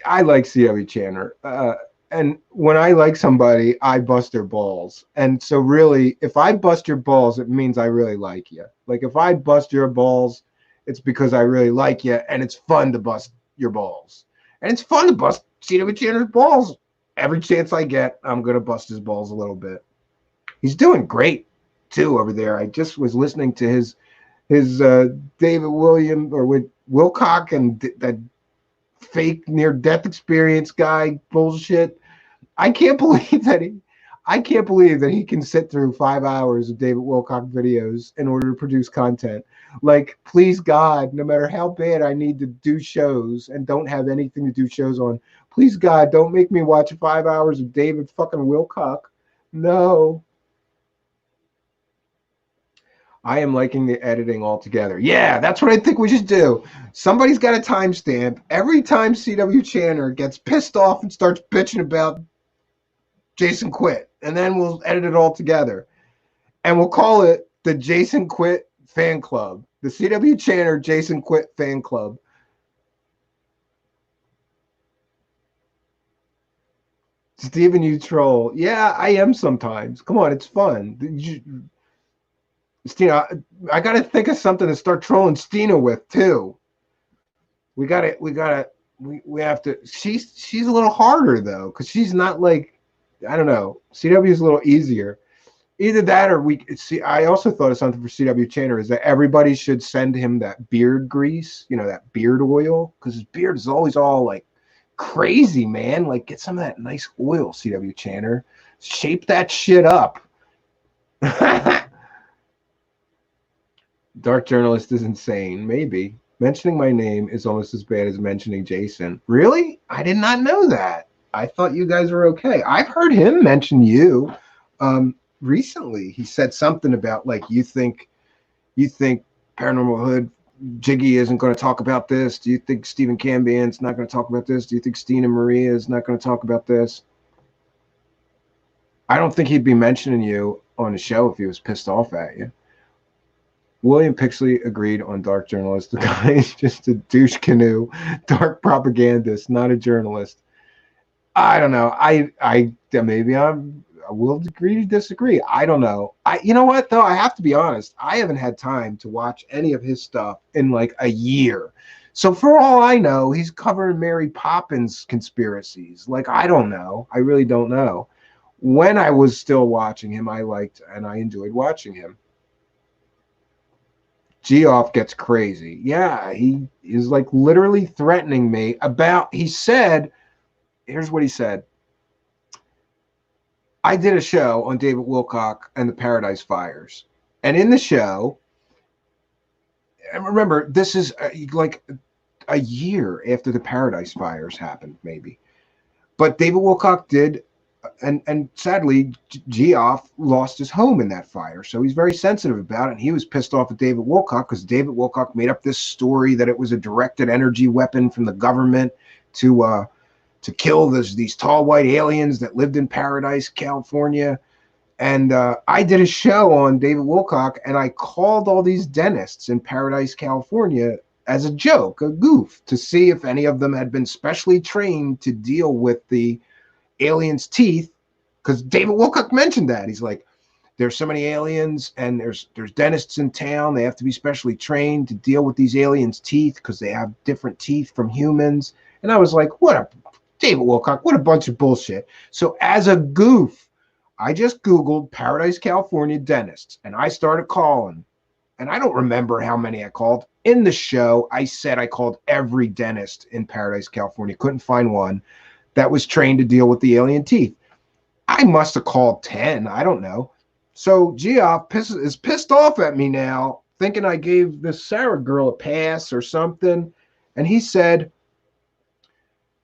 I like CW Channer. And when I like somebody, I bust their balls. And so really, if I bust your balls, it means I really like you. Like if I bust your balls, it's because I really like you, and it's fun to bust your balls. And it's fun to bust CW Channer's balls. Every chance I get, I'm going to bust his balls a little bit. He's doing great, too, over there. I just was listening to his David William or with Wilcock and that fake near-death experience guy bullshit. I can't believe that he can sit through 5 hours of David Wilcock videos in order to produce content. Like, please God, no matter how bad I need to do shows and don't have anything to do shows on, please God, don't make me watch 5 hours of David fucking Wilcock. No. I am liking the editing altogether. Yeah, that's what I think we should do. Somebody's got a timestamp. Every time CW Channer gets pissed off and starts bitching about Jason Quit, and then we'll edit it all together. And we'll call it the Jason Quit Fan Club. The CW Channer Jason Quit Fan Club. Steven, you troll. Yeah, I am sometimes. Come on, it's fun. Stina, I gotta think of something to start trolling Stina with too. We have to. She's a little harder though, because she's not like, I don't know. CW is a little easier. Either that or we see. I also thought of something for CW Channer is that everybody should send him that beard grease, that beard oil, because his beard is always all like crazy, man. Like get some of that nice oil, CW Channer. Shape that shit up. Dark Journalist is insane. Maybe. Mentioning my name is almost as bad as mentioning Jason. Really? I did not know that. I thought you guys were okay. I've heard him mention you recently. He said something about like you think Paranormal Hood Jiggy isn't going to talk about this. Do you think Stephen Cambian's not going to talk about this? Do you think Stina Maria is not going to talk about this? I don't think he'd be mentioning you on the show if he was pissed off at you. William Pixley agreed on dark journalist. The guy is just a douche canoe, dark propagandist, not a journalist. I don't know. I maybe I will agree to disagree. I don't know. You know what though? I have to be honest. I haven't had time to watch any of his stuff in like a year. So for all I know, he's covering Mary Poppins conspiracies. Like I don't know. I really don't know. When I was still watching him, I liked and I enjoyed watching him. Geoff gets crazy. Yeah, he is like literally threatening me about. He said, here's what he said. I did a show on David Wilcock and the Paradise Fires. And in the show, and remember, this is like a year after the Paradise Fires happened, maybe. But David Wilcock did, and sadly, Geoff lost his home in that fire. So he's very sensitive about it. And he was pissed off at David Wilcock because David Wilcock made up this story that it was a directed energy weapon from the government to kill these tall white aliens that lived in Paradise, California. And I did a show on David Wilcock, and I called all these dentists in Paradise, California, as a joke, a goof, to see if any of them had been specially trained to deal with the aliens' teeth. Because David Wilcock mentioned that. He's like, there's so many aliens, and there's dentists in town. They have to be specially trained to deal with these aliens' teeth because they have different teeth from humans. And I was like, David Wilcock, what a bunch of bullshit. So as a goof, I just Googled Paradise, California dentists, and I started calling. And I don't remember how many I called. In the show, I said I called every dentist in Paradise, California. Couldn't find one that was trained to deal with the alien teeth. I must have called 10. I don't know. So Geoff is pissed off at me now, thinking I gave this Sarah girl a pass or something. And he said,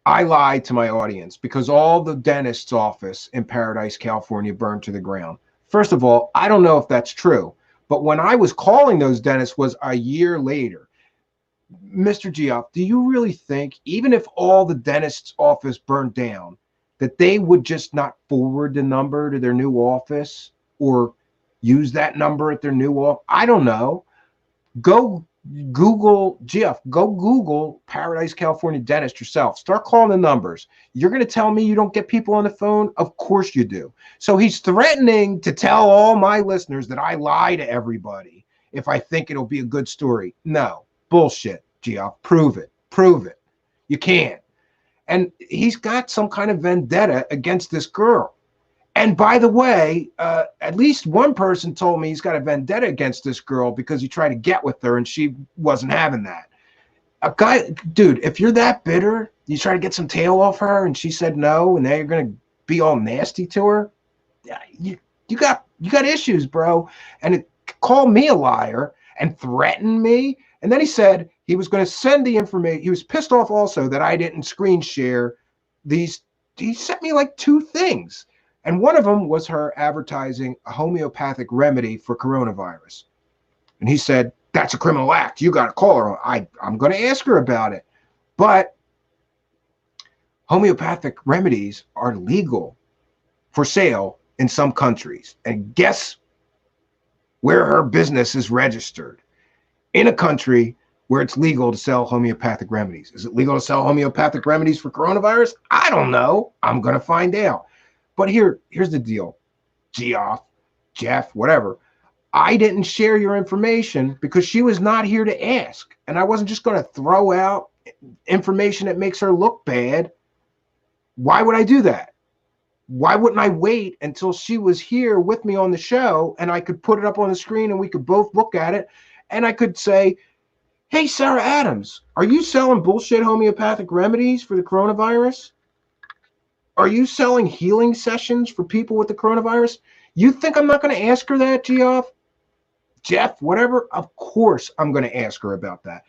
I lied to my audience because all the dentist's office in Paradise, California burned to the ground. First of all, I don't know if that's true, but when I was calling those dentists was a year later. Mr. Geoff, do you really think, even if all the dentist's office burned down, that they would just not forward the number to their new office or use that number at their new office? I don't know. Go Google, Geoff, go Google Paradise, California dentist yourself. Start calling the numbers. You're going to tell me you don't get people on the phone? Of course you do. So he's threatening to tell all my listeners that I lie to everybody if I think it'll be a good story. No, bullshit, Geoff. Prove it. Prove it. You can't. And he's got some kind of vendetta against this girl. And by the way, at least one person told me he's got a vendetta against this girl because he tried to get with her and she wasn't having that. A guy, dude, if you're that bitter, you try to get some tail off her and she said no, and now you're gonna be all nasty to her. You got issues, bro. And called me a liar and threatened me. And then he said he was going to send the information. He was pissed off also that I didn't screen share these. He sent me like 2 things. And one of them was her advertising a homeopathic remedy for coronavirus. And he said, that's a criminal act. You got to call her. I'm going to ask her about it. But homeopathic remedies are legal for sale in some countries. And guess where her business is registered? In a country where it's legal to sell homeopathic remedies. Is it legal to sell homeopathic remedies for coronavirus? I don't know. I'm going to find out. But here's the deal, Geoff, Jeff, whatever. I didn't share your information because she was not here to ask. And I wasn't just going to throw out information that makes her look bad. Why would I do that? Why wouldn't I wait until she was here with me on the show and I could put it up on the screen and we could both look at it and I could say, hey, Sarah Adams, are you selling bullshit homeopathic remedies for the coronavirus? Are you selling healing sessions for people with the coronavirus? You think I'm not going to ask her that, Geoff? Jeff, whatever? Of course I'm going to ask her about that.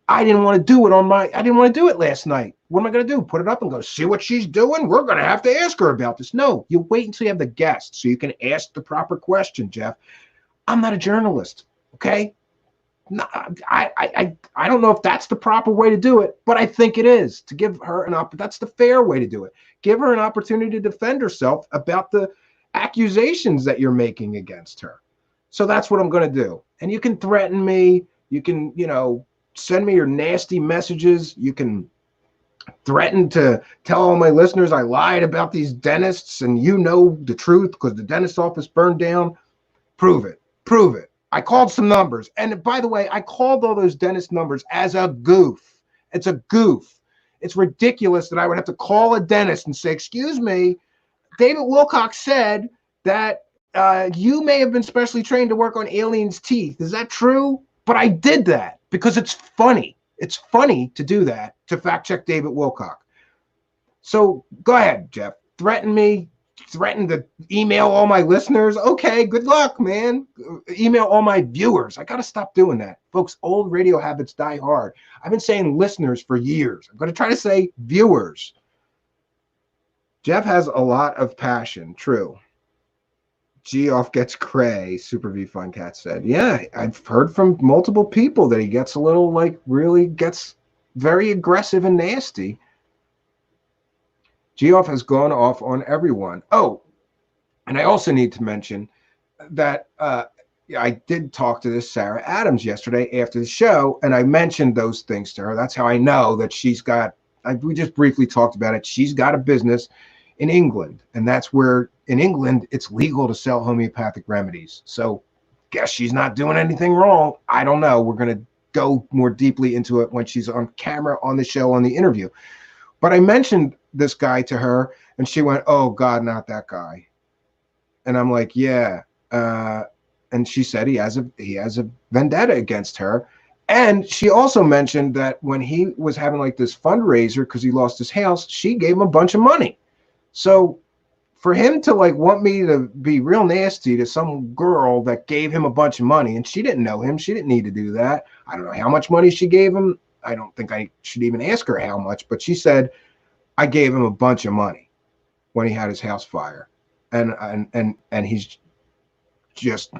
I didn't want to do it I didn't want to do it last night. What am I going to do? Put it up and go, see what she's doing? We're going to have to ask her about this. No, you wait until you have the guest so you can ask the proper question, Jeff. I'm not a journalist, okay? No, I don't know if that's the proper way to do it, but I think it is to give her that's the fair way to do it. Give her an opportunity to defend herself about the accusations that you're making against her. So that's what I'm going to do. And you can threaten me. You can, send me your nasty messages. You can threaten to tell all my listeners I lied about these dentists and you know the truth because the dentist office burned down. Prove it. Prove it. I called some numbers. And by the way, I called all those dentist numbers as a goof. It's a goof. It's ridiculous that I would have to call a dentist and say, excuse me, David Wilcox said that you may have been specially trained to work on aliens' teeth. Is that true? But I did that because it's funny. It's funny to do that, to fact check David Wilcox. So go ahead, Jeff. Threaten me. Threaten to email all my listeners. Okay, good luck, man. Email all my viewers. I got to stop doing that. Folks, old radio habits die hard. I've been saying listeners for years. I'm going to try to say viewers. Jeff has a lot of passion. True. G off gets cray, Super V Fun Cat said. Yeah, I've heard from multiple people that he gets a little, really gets very aggressive and nasty. G off has gone off on everyone. Oh, and I also need to mention that I did talk to this Sarah Adams yesterday after the show, and I mentioned those things to her. That's how I know that we just briefly talked about it. She's got a business in England, and that's where in England it's legal to sell homeopathic remedies. So guess she's not doing anything wrong. I don't know. We're going to go more deeply into it when she's on camera on the show, on the interview. But I mentioned this guy to her, and she went, oh God, not that guy. And I'm like, yeah. And she said he has a vendetta against her. And she also mentioned that when he was having this fundraiser because he lost his house, she gave him a bunch of money. So for him to want me to be real nasty to some girl that gave him a bunch of money, and she didn't know him, she didn't need to do that. I don't know how much money she gave him. I don't think I should even ask her how much, but she said, I gave him a bunch of money when he had his house fire. And he's just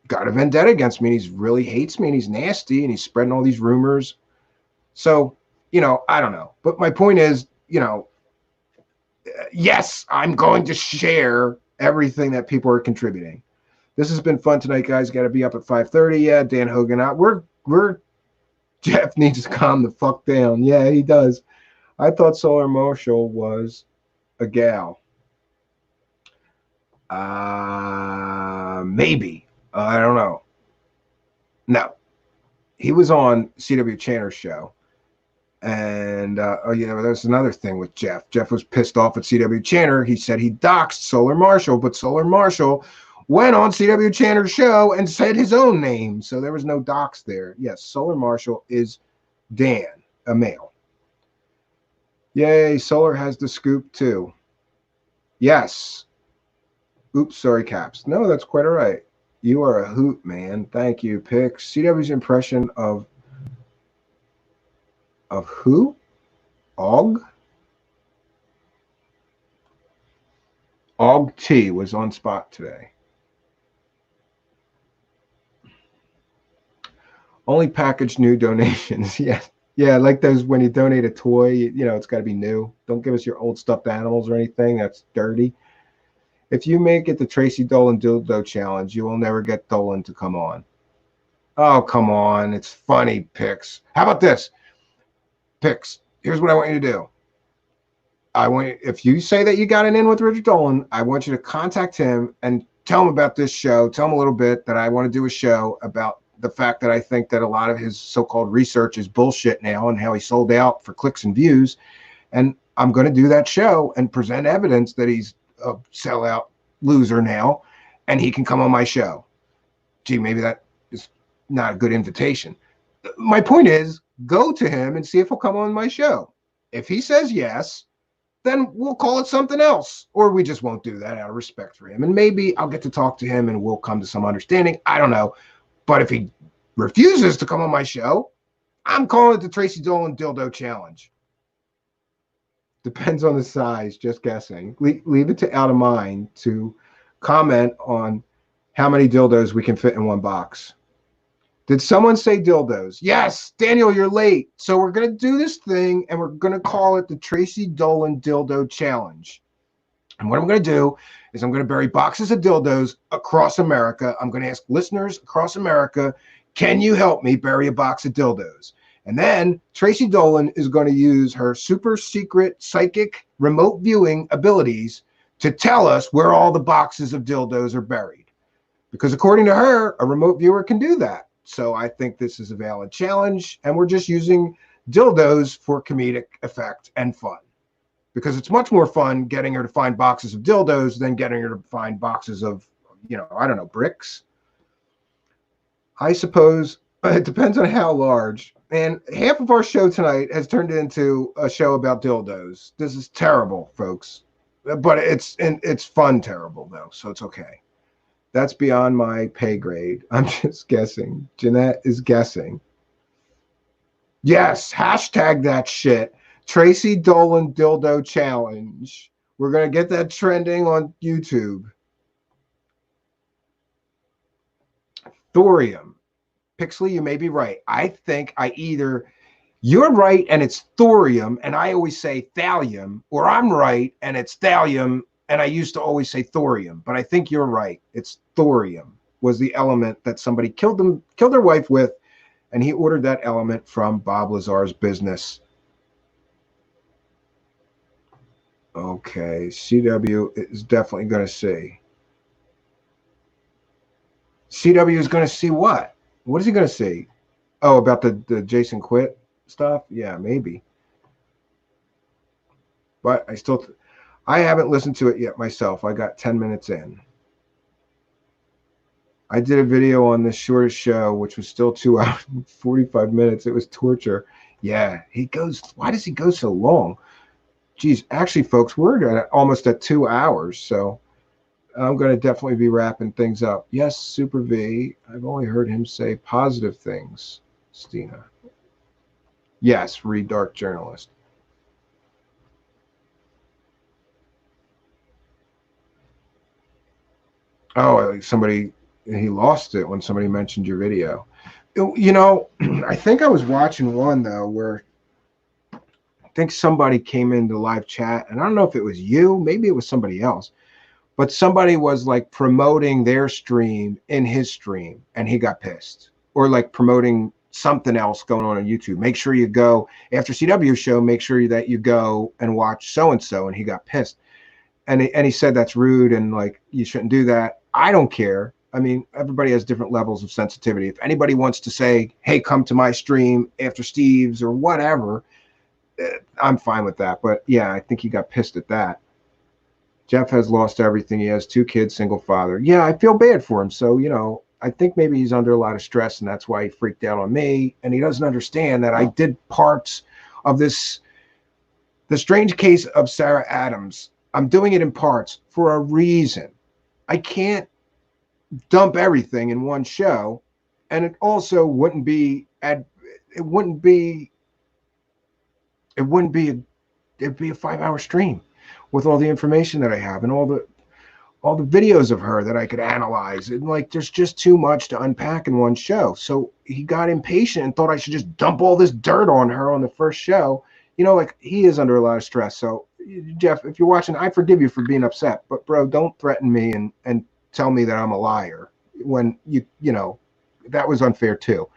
got a vendetta against me. And he really hates me and he's nasty and he's spreading all these rumors. So, I don't know. But my point is, yes, I'm going to share everything that people are contributing. This has been fun tonight, guys. Got to be up at 5:30. Yeah, Dan Hogan out. We're Jeff needs to calm the fuck down. Yeah, he does. I thought Solar Marshall was a gal. Maybe. I don't know. No. He was on C.W. Channer's show. And, there's another thing with Jeff. Jeff was pissed off at C.W. Channer. He said he doxed Solar Marshall, but Solar Marshall went on C.W. Channer's show and said his own name. So there was no dox there. Yes, Solar Marshall is Dan, a male. Yay, Solar has the scoop too. Yes. Oops, sorry, Caps. No, that's quite all right. You are a hoot, man. Thank you, Pix. CW's impression of who? Og? Og T was on spot today. Only package new donations. Yeah. Yeah, like those when you donate a toy, it's got to be new. Don't give us your old stuffed animals or anything. That's dirty. If you make it the Tracy Dolan Dildo Challenge, you will never get Dolan to come on. Oh, come on. It's funny, Pix. How about this? Pix, here's what I want you to do. If you say that you got an in with Richard Dolan, I want you to contact him and tell him about this show. Tell him a little bit that I want to do a show about the fact that I think that a lot of his so-called research is bullshit now and how he sold out for clicks and views. And I'm going to do that show and present evidence that he's a sellout loser now, and he can come on my show. Gee, maybe that is not a good invitation. My point is, go to him and see if he'll come on my show. If he says yes, then we'll call it something else, or we just won't do that out of respect for him. And maybe I'll get to talk to him and we'll come to some understanding. I don't know. But if he refuses to come on my show, I'm calling it the Tracy Dolan Dildo Challenge. Depends on the size, just guessing. Leave it to Out of Mind to comment on how many dildos we can fit in one box. Did someone say dildos? Yes, Daniel, you're late. So we're going to do this thing, and we're going to call it the Tracy Dolan Dildo Challenge. And what I'm going to do is I'm going to bury boxes of dildos across America. I'm going to ask listeners across America, can you help me bury a box of dildos? And then Tracy Dolan is going to use her super secret psychic remote viewing abilities to tell us where all the boxes of dildos are buried. Because according to her, a remote viewer can do that. So I think this is a valid challenge. And we're just using dildos for comedic effect and fun. Because it's much more fun getting her to find boxes of dildos than getting her to find boxes of, I don't know, bricks. I suppose it depends on how large. And half of our show tonight has turned into a show about dildos. This is terrible, folks. But it's fun terrible, though, so it's okay. That's beyond my pay grade. I'm just guessing. Jeanette is guessing. Yes, hashtag that shit. Tracy Dolan Dildo Challenge. We're going to get that trending on YouTube. Thorium. Pixley, you may be right. I think you're right and it's thorium, and I always say thallium, or I'm right and it's thallium, and I used to always say thorium. But I think you're right. It's thorium was the element that somebody killed their wife with, and he ordered that element from Bob Lazar's business. Okay, CW is definitely going to see. CW is going to see what? What is he going to see? Oh, about the Jason Quitt stuff? Yeah, maybe. But I haven't listened to it yet myself. I got 10 minutes in. I did a video on the shortest show, which was still 2 hours and 45 minutes. It was torture. Yeah, why does he go so long? Geez, actually, folks, we're almost at 2 hours, so I'm going to definitely be wrapping things up. Yes, Super V. I've only heard him say positive things, Stina. Yes, read Dark Journalist. Oh, he lost it when somebody mentioned your video. I think I was watching one, though, where I think somebody came into live chat, and I don't know if it was you, maybe it was somebody else, but somebody was like promoting their stream in his stream, and he got pissed, or like promoting something else going on YouTube. Make sure you go after CW show, make sure that you go and watch so-and-so, and he got pissed. And he said that's rude and like you shouldn't do that. I don't care. I mean, everybody has different levels of sensitivity. If anybody wants to say, hey, come to my stream after Steve's or whatever, I'm fine with that. But yeah, I think he got pissed at that. Jeff has lost everything. He has 2 kids, single father. Yeah, I feel bad for him. So, I think maybe he's under a lot of stress, and that's why he freaked out on me. And he doesn't understand that I did parts of the strange case of Sarah Adams. I'm doing it in parts for a reason. I can't dump everything in one show, and it also wouldn't be a 5-hour stream with all the information that I have and all the videos of her that I could analyze. And like, there's just too much to unpack in one show. So he got impatient and thought I should just dump all this dirt on her on the first show. Like he is under a lot of stress. So Jeff, if you're watching, I forgive you for being upset, but bro, don't threaten me and tell me that I'm a liar when that was unfair too.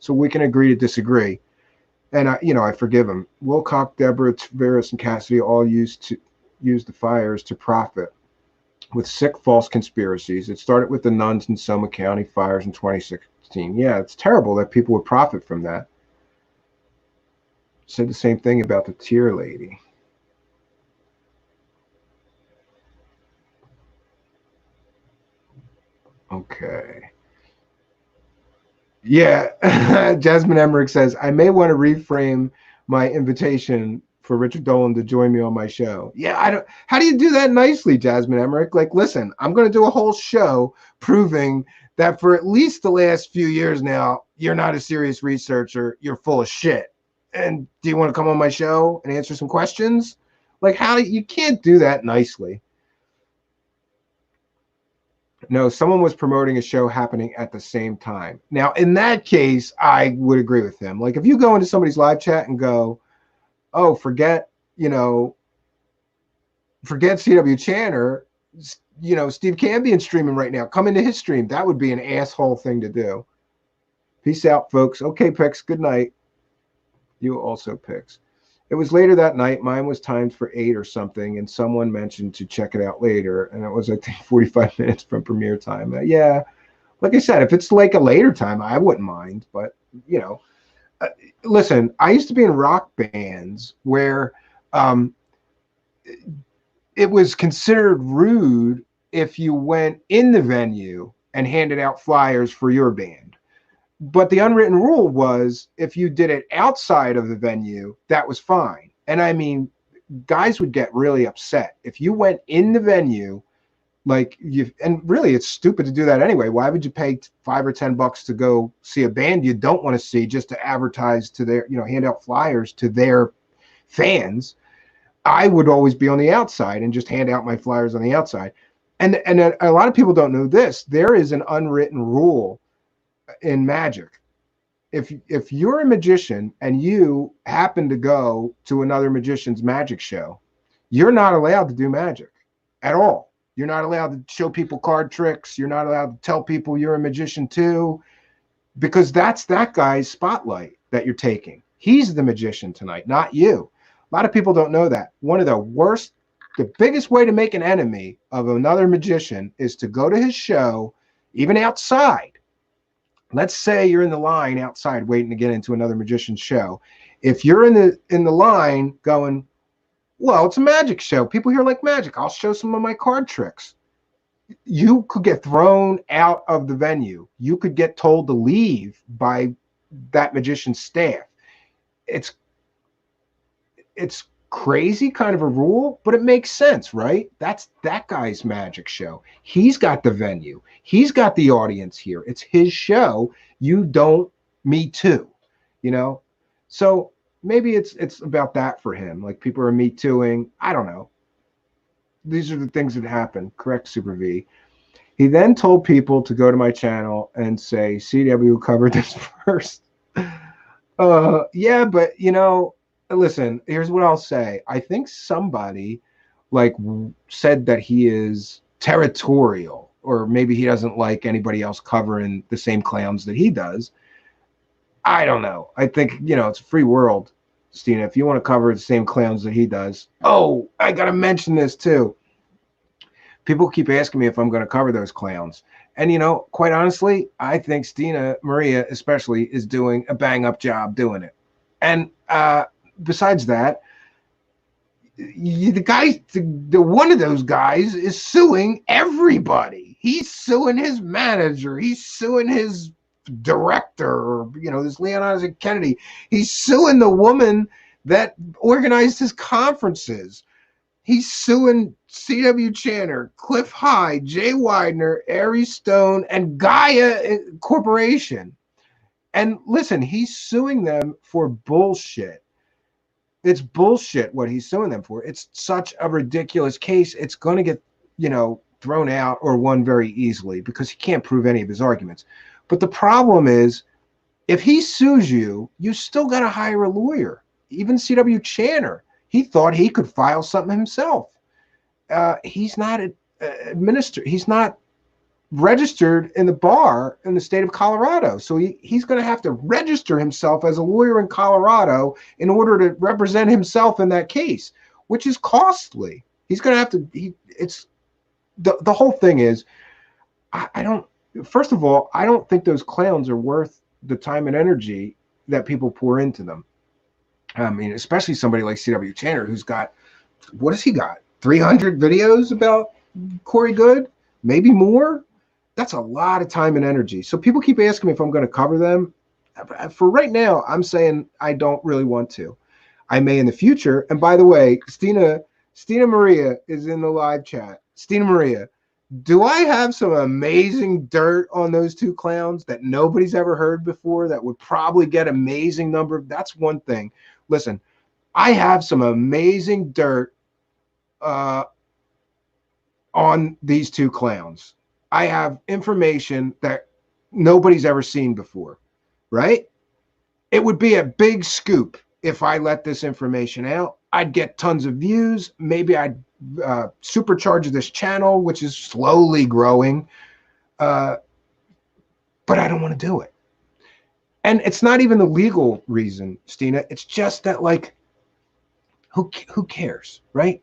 So we can agree to disagree. And I forgive him. Wilcock, Deborah, Tavares, and Cassidy all used the fires to profit with sick false conspiracies. It started with the nuns in Sonoma County fires in 2016. Yeah, it's terrible that people would profit from that. Said the same thing about the tier lady. Okay. Yeah, Jasmine Emmerich says, I may want to reframe my invitation for Richard Dolan to join me on my show. Yeah, how do you do that nicely, Jasmine Emmerich? Like, listen, I'm going to do a whole show proving that for at least the last few years now, you're not a serious researcher, you're full of shit. And do you want to come on my show and answer some questions? Like, you can't do that nicely. No, someone was promoting a show happening at the same time. Now, in that case, I would agree with him. Like, if you go into somebody's live chat and go, oh, forget, Forget CW Channer. You know, Steve Cambion streaming right now. Come into his stream. That would be an asshole thing to do. Peace out, folks. Okay, Pix. Good night. You also, Pix. It was later that night. Mine was timed for 8 or something, and someone mentioned to check it out later, and it was, I think, 45 minutes from premiere time. Yeah, like I said, if it's like a later time, I wouldn't mind. But, you know, uh, listen, I used to be in rock bands where um, it was considered rude if you went in the venue and handed out flyers for your band. But the unwritten rule was if you did it outside of the venue, that was fine. And I mean, guys would get really upset if you went in the venue, like you, and really it's stupid to do that anyway. Why would you pay $5 or $10 to go see a band you don't want to see just to advertise to their, you know, hand out flyers to their fans? I would always be on the outside and just hand out my flyers on the outside. And a lot of people don't know this. There is an unwritten rule in magic. If you're a magician and you happen to go to another magician's magic show, you're not allowed to do magic at all. You're not allowed to show people card tricks. You're not allowed to tell people you're a magician too, because that's that guy's spotlight that you're taking. He's the magician tonight, not you. A lot of people don't know that. One of the worst, the biggest way to make an enemy of another magician is to go to his show, even outside. Let's say you're in the line outside waiting to get into another magician's show. If you're in the line going, well, it's a magic show. People here like magic. I'll show some of my card tricks. You could get thrown out of the venue. You could get told to leave by that magician's staff. It's crazy kind of a rule, but it makes sense, right? That's that guy's magic show. He's got the venue. He's got the audience here. It's his show. You don't, me too, you know? So maybe it's about that for him. Like people are me tooing. I don't know. These are the things that happen. Correct, Super V. He then told people to go to my channel and say, CW covered this first. Yeah, but you know, listen, here's what I'll say. I think somebody like said that he is territorial, or maybe he doesn't like anybody else covering the same clowns that he does. I don't know. I think, you know, it's a free world, Stina. If you want to cover the same clowns that he does. Oh, I got to mention this too. People keep asking me if I'm going to cover those clowns. And, you know, quite honestly, I think Stina Maria especially is doing a bang-up job doing it. And besides that, the guy, the one of those guys is suing everybody. He's suing his manager. He's suing his director, you know, this Leon Isaac Kennedy. He's suing the woman that organized his conferences. He's suing CW Channer, Cliff High, Jay Widener, Ari Stone, and Gaia Corporation. And listen, he's suing them for bullshit. It's bullshit what he's suing them for. It's such a ridiculous case. It's going to get, you know, thrown out or won very easily because he can't prove any of his arguments. But the problem is, if he sues you, you still got to hire a lawyer. Even CW Channer, he thought he could file something himself. He's not administered. He's not registered in the bar in the state of Colorado. So he's going to have to register himself as a lawyer in Colorado in order to represent himself in that case, which is costly. He's going to have to, it's the whole thing is, I don't, first of all, I don't think those clowns are worth the time and energy that people pour into them. I mean, especially somebody like CW Channer, who's got, what has he got? 300 videos about Corey Good, maybe more. That's a lot of time and energy. So people keep asking me if I'm going to cover them. For right now, I'm saying I don't really want to. I may in the future. And by the way, Stina Maria is in the live chat. Stina Maria, do I have some amazing dirt on those two clowns that nobody's ever heard before that would probably get amazing number? That's one thing. Listen, I have some amazing dirt on these two clowns. I have information that nobody's ever seen before, right? It would be a big scoop if I let this information out. I'd get tons of views. Maybe I'd supercharge this channel, which is slowly growing. Uh, but I don't want to do it. And it's not even the legal reason, Stina. It's just that, like, who cares, right?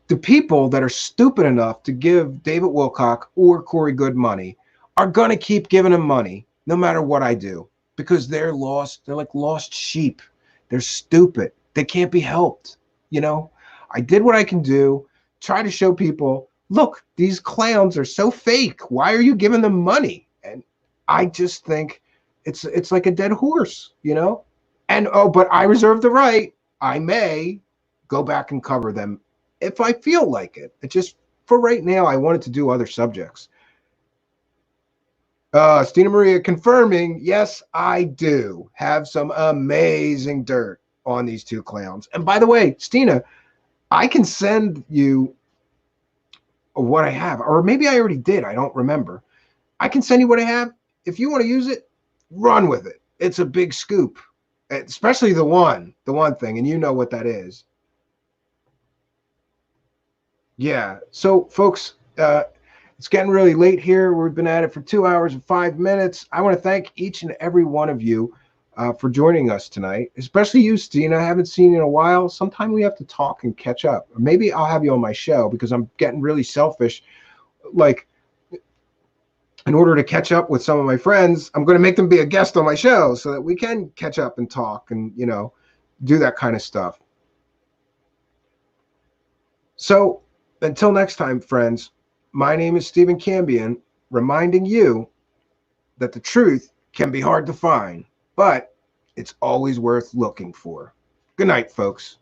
The people that are stupid enough to give David Wilcock or Corey Good money are going to keep giving him money no matter what I do, because they're lost. They're like lost sheep. They're stupid. They can't be helped. You know, I did what I can do, try to show people, look, these clowns are so fake. Why are you giving them money? And I just think it's like a dead horse, you know? And oh, but I reserve the right. I may go back and cover them if I feel like it. It just, for right now, I wanted to do other subjects. Stina Maria confirming, yes, I do have some amazing dirt on these two clowns. And by the way, Stina, I can send you what I have, or maybe I already did. I don't remember. I can send you what I have. If you want to use it, run with it. It's a big scoop, especially the one thing, and you know what that is. Yeah. So, folks, it's getting really late here. We've been at it for 2 hours and 5 minutes. I want to thank each and every one of you for joining us tonight, especially you, Stina. I haven't seen you in a while. Sometime we have to talk and catch up. Or maybe I'll have you on my show, because I'm getting really selfish. Like, in order to catch up with some of my friends, I'm going to make them be a guest on my show so that we can catch up and talk and, do that kind of stuff. So until next time, friends, my name is Stephen Cambion, reminding you that the truth can be hard to find, but it's always worth looking for. Good night, folks.